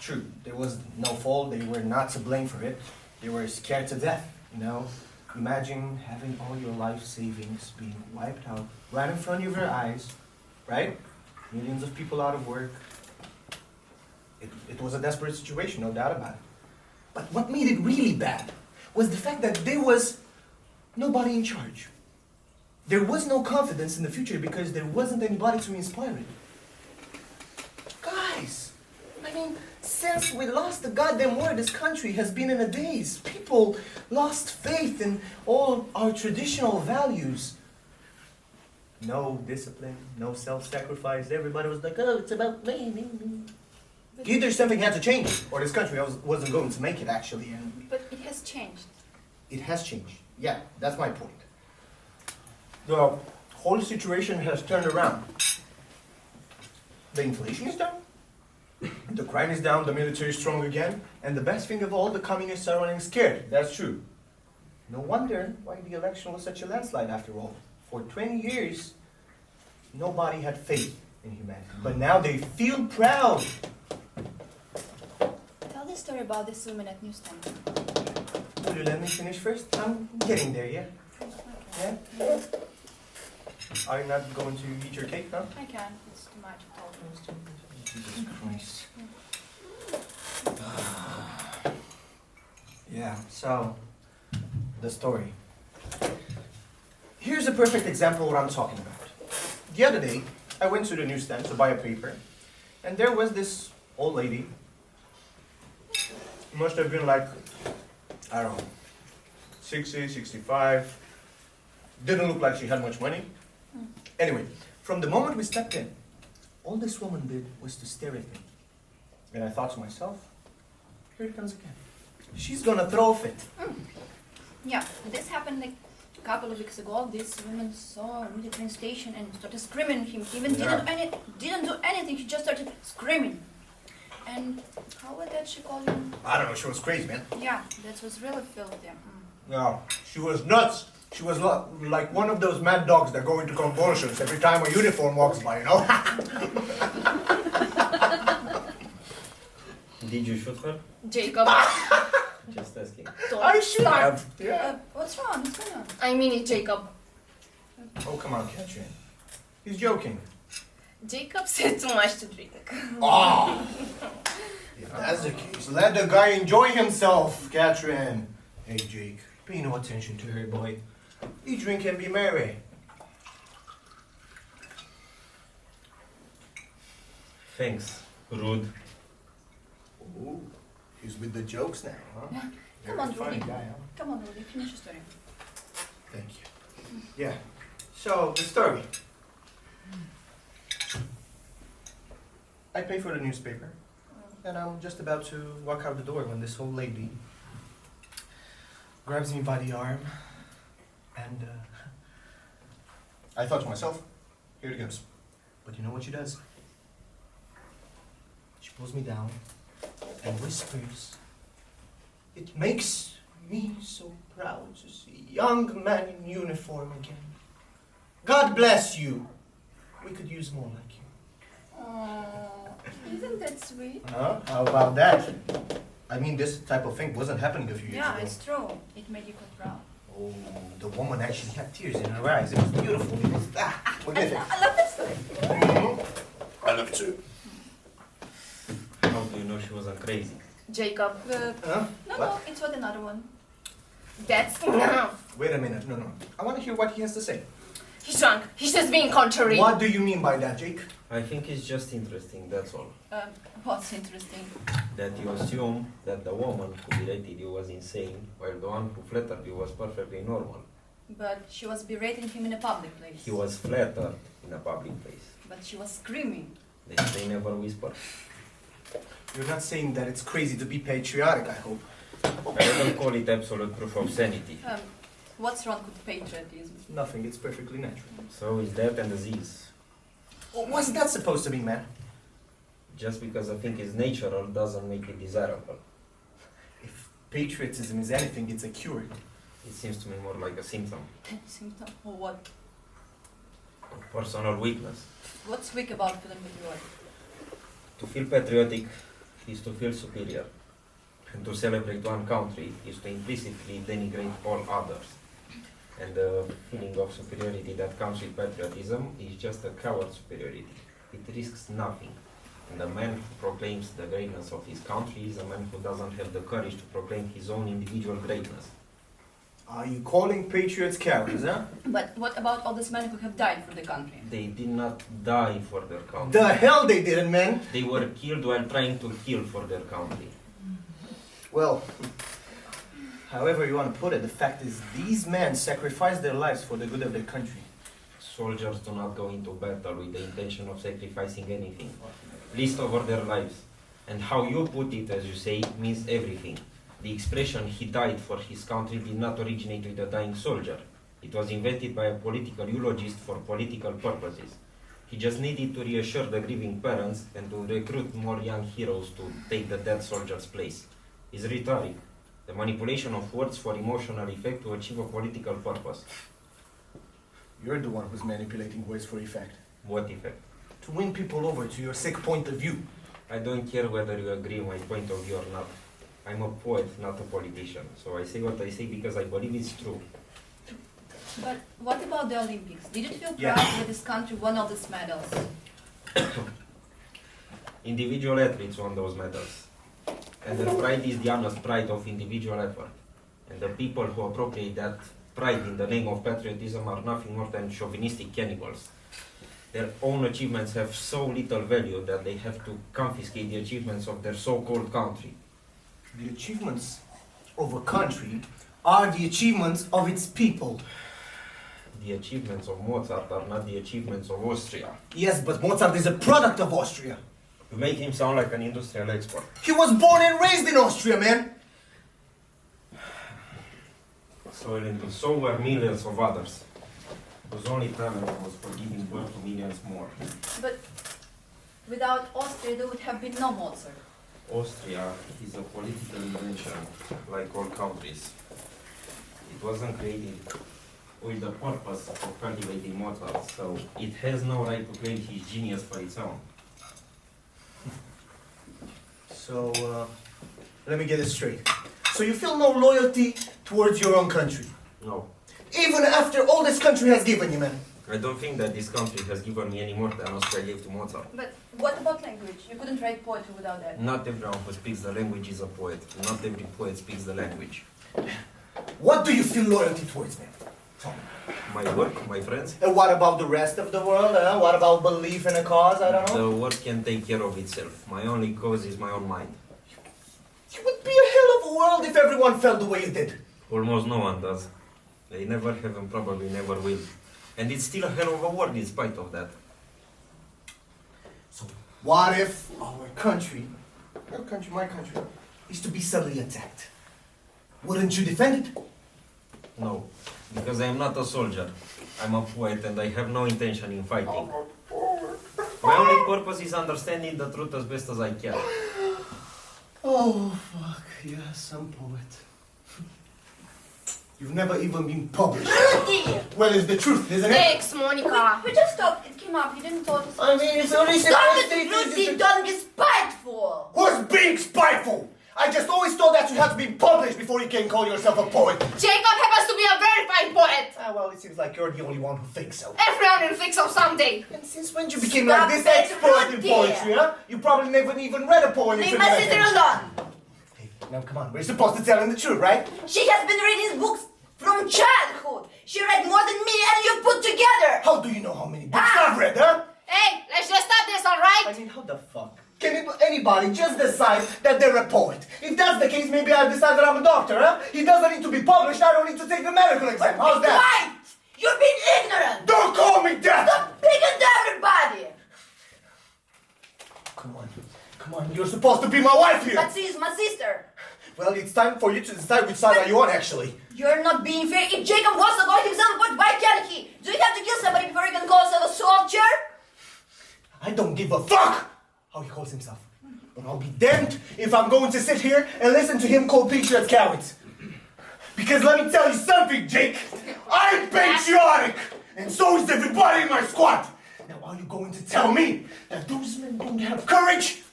true. There was no fault. They were not to blame for it. They were scared to death, you know? Imagine having all your life savings being wiped out right in front of your eyes, right? Millions of people out of work. It was a desperate situation, no doubt about it. But what made it really bad was the fact that there was nobody in charge. There was no confidence in the future because there wasn't anybody to inspire it. Guys, I mean, since we lost the goddamn war, this country has been in a daze. People lost faith in all our traditional values. No discipline, no self-sacrifice. Everybody was like, oh, it's about me. Either something had to change, or this country wasn't going to make it, actually. And But it has changed. it has changed. Yeah, that's my point. The whole situation has turned around. The inflation is down. The crime is down, the military is strong again, and the best thing of all, the communists are running scared. That's true. No wonder why the election was such a landslide after all. For 20 years, nobody had faith in humanity. But now they feel proud. Tell the story about this woman at newsstand. Will you let me finish first? I'm getting there, yeah? Yeah? Are you not going to eat your cake now? I can. It's too much. I told you. Jesus Christ. Yeah, so, the story. Here's a perfect example of what I'm talking about. The other day, I went to the newsstand to buy a paper, and there was this old lady. Must have been like, I don't know, 60, 65. Didn't look like she had much money. Anyway, from the moment we stepped in, all this woman did was to stare at me. And I thought to myself, here it comes again. She's gonna throw a fit. Yeah, this happened like a couple of weeks ago. This woman saw him in the train station and started screaming at him. He even didn't do anything. She just started screaming. And how was that she called him? I don't know, she was crazy, man. Yeah, that was really filthy. No, she was nuts. She was like one of those mad dogs that go into convulsions every time a uniform walks by, you know? Did you shoot her? Jacob. Just asking. I should have. Yeah. What's wrong? What's going on? I mean it, Jacob. Oh, come on, Catherine. He's joking. Jacob said too much to drink. Oh! If that's the case, let the guy enjoy himself, Catherine. Hey, Jake, pay no attention to her, boy. You drink and be merry. Thanks, rude. He's with the jokes now, huh? Come Very on, funny Rudy. guy, huh? Come on, Rudy, finish your story. Thank you. Yeah. So, the story. I pay for the newspaper, and I'm just about to walk out the door when this old lady grabs me by the arm, and I thought to myself, here it goes. But you know what she does? She pulls me down and whispers, "It makes me so proud to see a young man in uniform again. God bless you. We could use more like you." Isn't that sweet? Huh? How about that? I mean, this type of thing wasn't happening a few years Yeah, ago. it's true. It made you feel proud. Oh, the woman actually had tears in her eyes. It was beautiful. It was magnificent. I love that story. I love it too. How do you know she wasn't crazy? Jacob. Huh? No, What? no, it's what another one. That's enough. Wait a minute. No. I want to hear what he has to say. He's drunk. He's just being contrary. What do you mean by that, Jake? I think it's just interesting, that's all. What's interesting? That you assume that the woman who berated you was insane, while the one who flattered you was perfectly normal. But she was berating him in a public place. He was flattered in a public place. But she was screaming. They never whisper. You're not saying that it's crazy to be patriotic, I hope. I don't call it absolute proof of sanity. What's wrong with patriotism? Nothing. It's perfectly natural. So is that and disease. What's that supposed to be, man? Just because a thing is natural doesn't make it desirable. If patriotism is anything, it's a cure. It seems to me more like a symptom. Symptom? Or what? Of personal weakness. What's weak about feeling patriotic? To feel patriotic is to feel superior. And to celebrate one country is to implicitly denigrate all others. And the feeling of superiority that comes with patriotism is just a coward superiority. It risks nothing. And the man who proclaims the greatness of his country is a man who doesn't have the courage to proclaim his own individual greatness. Are you calling patriots cowards, huh? But what about all these men who have died for the country? They did not die for their country. The hell they didn't, man! They were killed while trying to kill for their country. Well, however you want to put it, the fact is these men sacrificed their lives for the good of their country. Soldiers do not go into battle with the intention of sacrificing anything, least over their lives. And how you put it, as you say, means everything. The expression "he died for his country" did not originate with a dying soldier. It was invented by a political eulogist for political purposes. He just needed to reassure the grieving parents and to recruit more young heroes to take the dead soldier's place. It's rhetoric, the manipulation of words for emotional effect to achieve a political purpose. You're the one who's manipulating words for effect. What effect? To win people over to your sick point of view. I don't care whether you agree with my point of view or not. I'm a poet, not a politician. So I say what I say because I believe it's true. But what about the Olympics? Did you feel Yeah. proud that this country won all these medals? Individual athletes won those medals. And their pride is the honest pride of individual effort. And the people who appropriate that pride in the name of patriotism are nothing more than chauvinistic cannibals. Their own achievements have so little value that they have to confiscate the achievements of their so-called country. The achievements of a country are the achievements of its people. The achievements of Mozart are not the achievements of Austria. Yes, but Mozart is a product of Austria. You make him sound like an industrial expert. He was born and raised in Austria, man. So were millions of others, whose only talent was for giving birth to millions more. But without Austria, there would have been no Mozart. Austria is a political invention, like all countries. It wasn't created with the purpose of cultivating Mozart, so it has no right to claim his genius for its own. So, let me get it straight. So you feel no loyalty towards your own country? No. Even after all this country has given you, man? I don't think that this country has given me any more than Austria gave to Mozart. But what about language? You couldn't write poetry without that. Not everyone who speaks the language is a poet. Not every poet speaks the language. What do you feel loyalty towards, man? My work, my friends. And what about the rest of the world? What about belief in a cause? I don't know. The work can take care of itself. My only cause is my own mind. It would be a hell of a world if everyone felt the way you did. Almost no one does. They never have and probably never will. And it's still a hell of a world in spite of that. So what if our country, your country, my country, is to be suddenly attacked? Wouldn't you defend it? No, because I am not a soldier. I'm a poet and I have no intention in fighting. My only purpose is understanding the truth as best as I can. Oh, fuck, yes, some poet. You've never even been published. Well, it's the truth, isn't it? Thanks, Monica. We just talked. It came up. You didn't talk. I mean, it's only Stop it, Rudy! Don't be spiteful! Who's being spiteful? I just always thought that you had to be published before you can call yourself a poet. Jacob happens to be a very fine poet! Well, it seems like you're the only one who thinks so. Everyone will think so someday. And since when you became Stop like this it, expert in Rudy. poetry, huh? You probably never even read a poem. Leave until my you sister read it. alone! Hey, now come on, we're supposed to tell him the truth, right? She has been reading books from childhood. She read more than me and you put together. How do you know how many books I've read, huh? Hey, let's just stop this, alright? I mean, how the fuck? Can anybody just decide that they're a poet? If that's the case, maybe I'll decide that I'm a doctor, huh? He doesn't need to be published, I don't need to take the medical exam. How's that? Right! You're being ignorant. Don't call me that! Stop picking to everybody. Come on, you're supposed to be my wife here! But she's my sister. Well, it's time for you to decide which side are you on, actually. You're not being fair. If Jacob wants to call himself a poet, why can't he? Do you have to kill somebody before you can call yourself a soldier? I don't give a fuck how he calls himself. But I'll be damned if I'm going to sit here and listen to him call patriots cowards. Because let me tell you something, Jake. I'm patriotic! And so is everybody in my squad! Now are you going to tell me that those men don't have courage?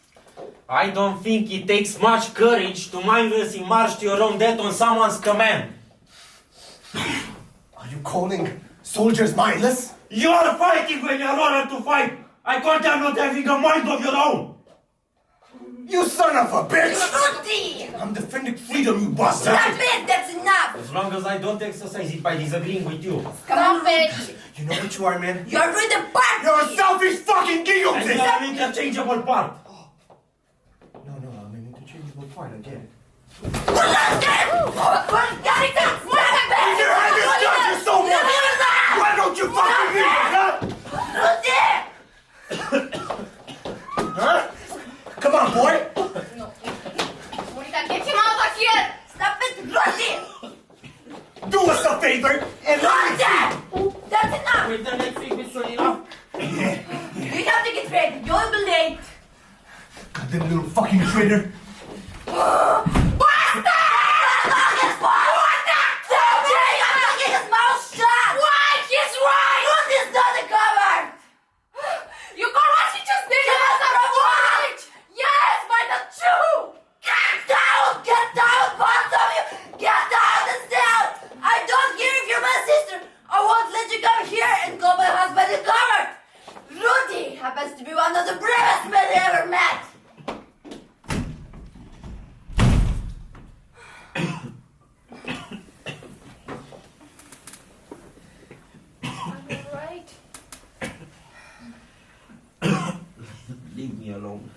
I don't think it takes much courage to mindlessly march to your own death on someone's command. Are you calling soldiers mindless? You're fighting when you're ordered to fight. I condemn not having a mind of your own. You son of a bitch! Rudy! I'm defending freedom, you bastard! Stop it! That's enough! As long as I don't exercise it by disagreeing with you. Come on, bitch! You know what you are, man? You're rude the party! You're a selfish fucking And guillotine! you're an interchangeable part. No, I'm an interchangeable part, I get it. I just got you so much! Why don't you fucking leave it, huh? Huh? Come on, boy! Monica, get him out of here! Stop it, Rudy! Do us a favor and Rudy! That's enough! With the next week is soon enough. You have to get ready. You'll be late. Goddamn little fucking traitor! Basta! Why? He's right! Rudy's not covered! You got what he just did! Give us a What? Yes, by the Jew! Get down! Get down, both of you! Get down the stairs! I don't care if you're my sister! I won't let you come here and call my husband a cover! Rudy happens to be one of the bravest men I ever met! Right? Leave me alone.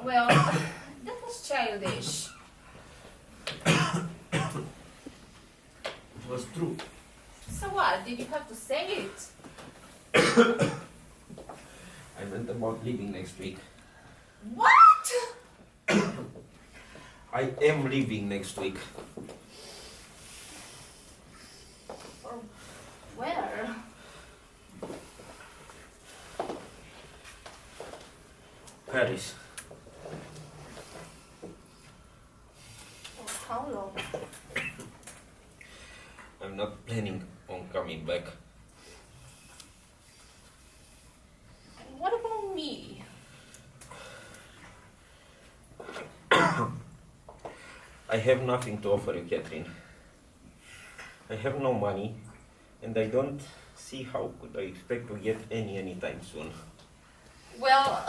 Well, that was childish. It was true. So what? Did you have to say it? I meant about leaving next week. What? I am leaving next week. Or where? Paris. For how long? I'm not planning on coming back. What about me? I have nothing to offer you, Catherine. I have no money, and I don't see how could I expect to get any anytime soon. Well,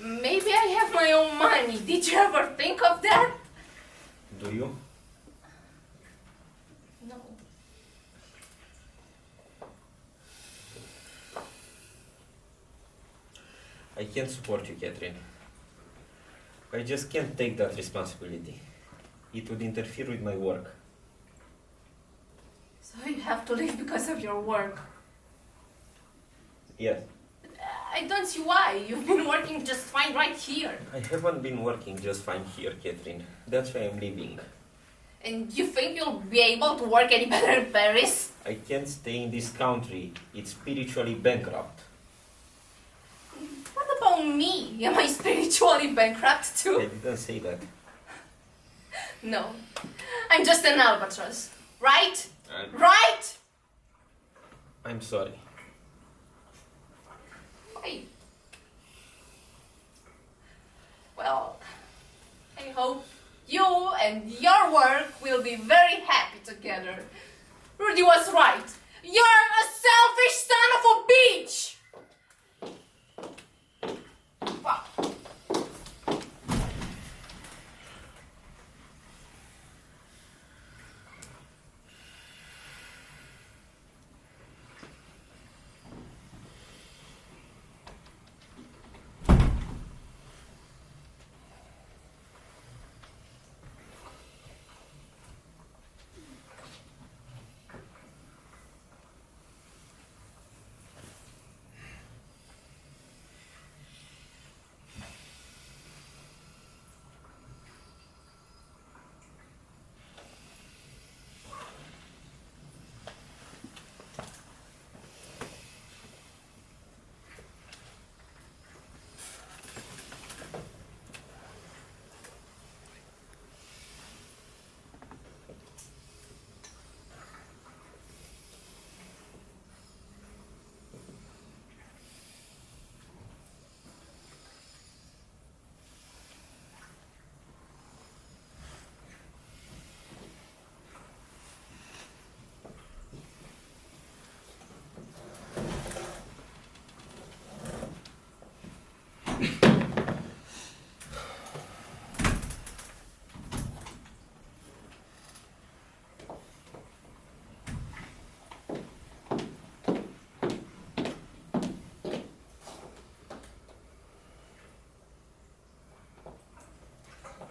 maybe I have my own money. Did you ever think of that? Do you? No. I can't support you, Catherine. I just can't take that responsibility. It would interfere with my work. So you have to leave because of your work. Yes. I don't see why. You've been working just fine right here. I haven't been working just fine here, Catherine. That's why I'm leaving. And you think you'll be able to work any better in Paris? I can't stay in this country. It's spiritually bankrupt. What about me? Am I spiritually bankrupt too? I didn't say that. No. I'm just an albatross. Right? I'm- Right? I'm sorry. Why? Well, I hope you and your work will be very happy together. Rudy was right. You're a selfish son of a bitch! Wow.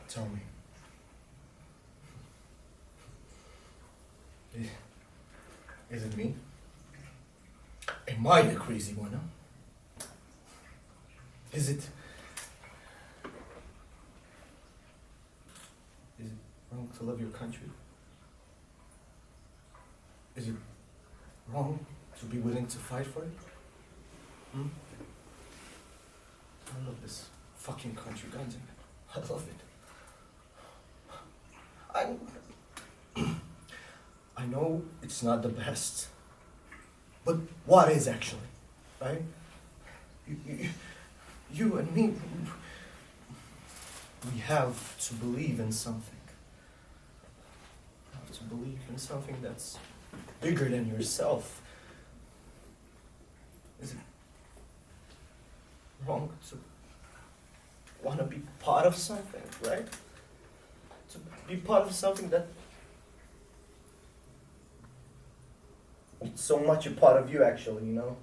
Tell me. Is it me? Am I the crazy one, huh? Is it wrong to love your country? Is it wrong to be willing to fight for it? I love this fucking country, guns in it. I love it. I know it's not the best, but what is actually, right? You and me, we have to believe in something. We have to believe in something that's bigger than yourself. Is it wrong to want to be part of something, right? To be part of something that it's so much a part of you, actually, you know?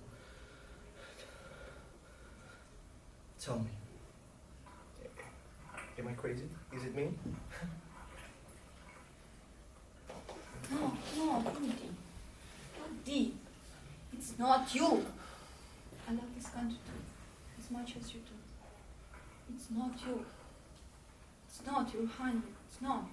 Tell me. Am I crazy? Is it me? No, Rudy. Rudy. It's not you. I love this country too, as much as you do. It's not you. It's not you, honey. It's not.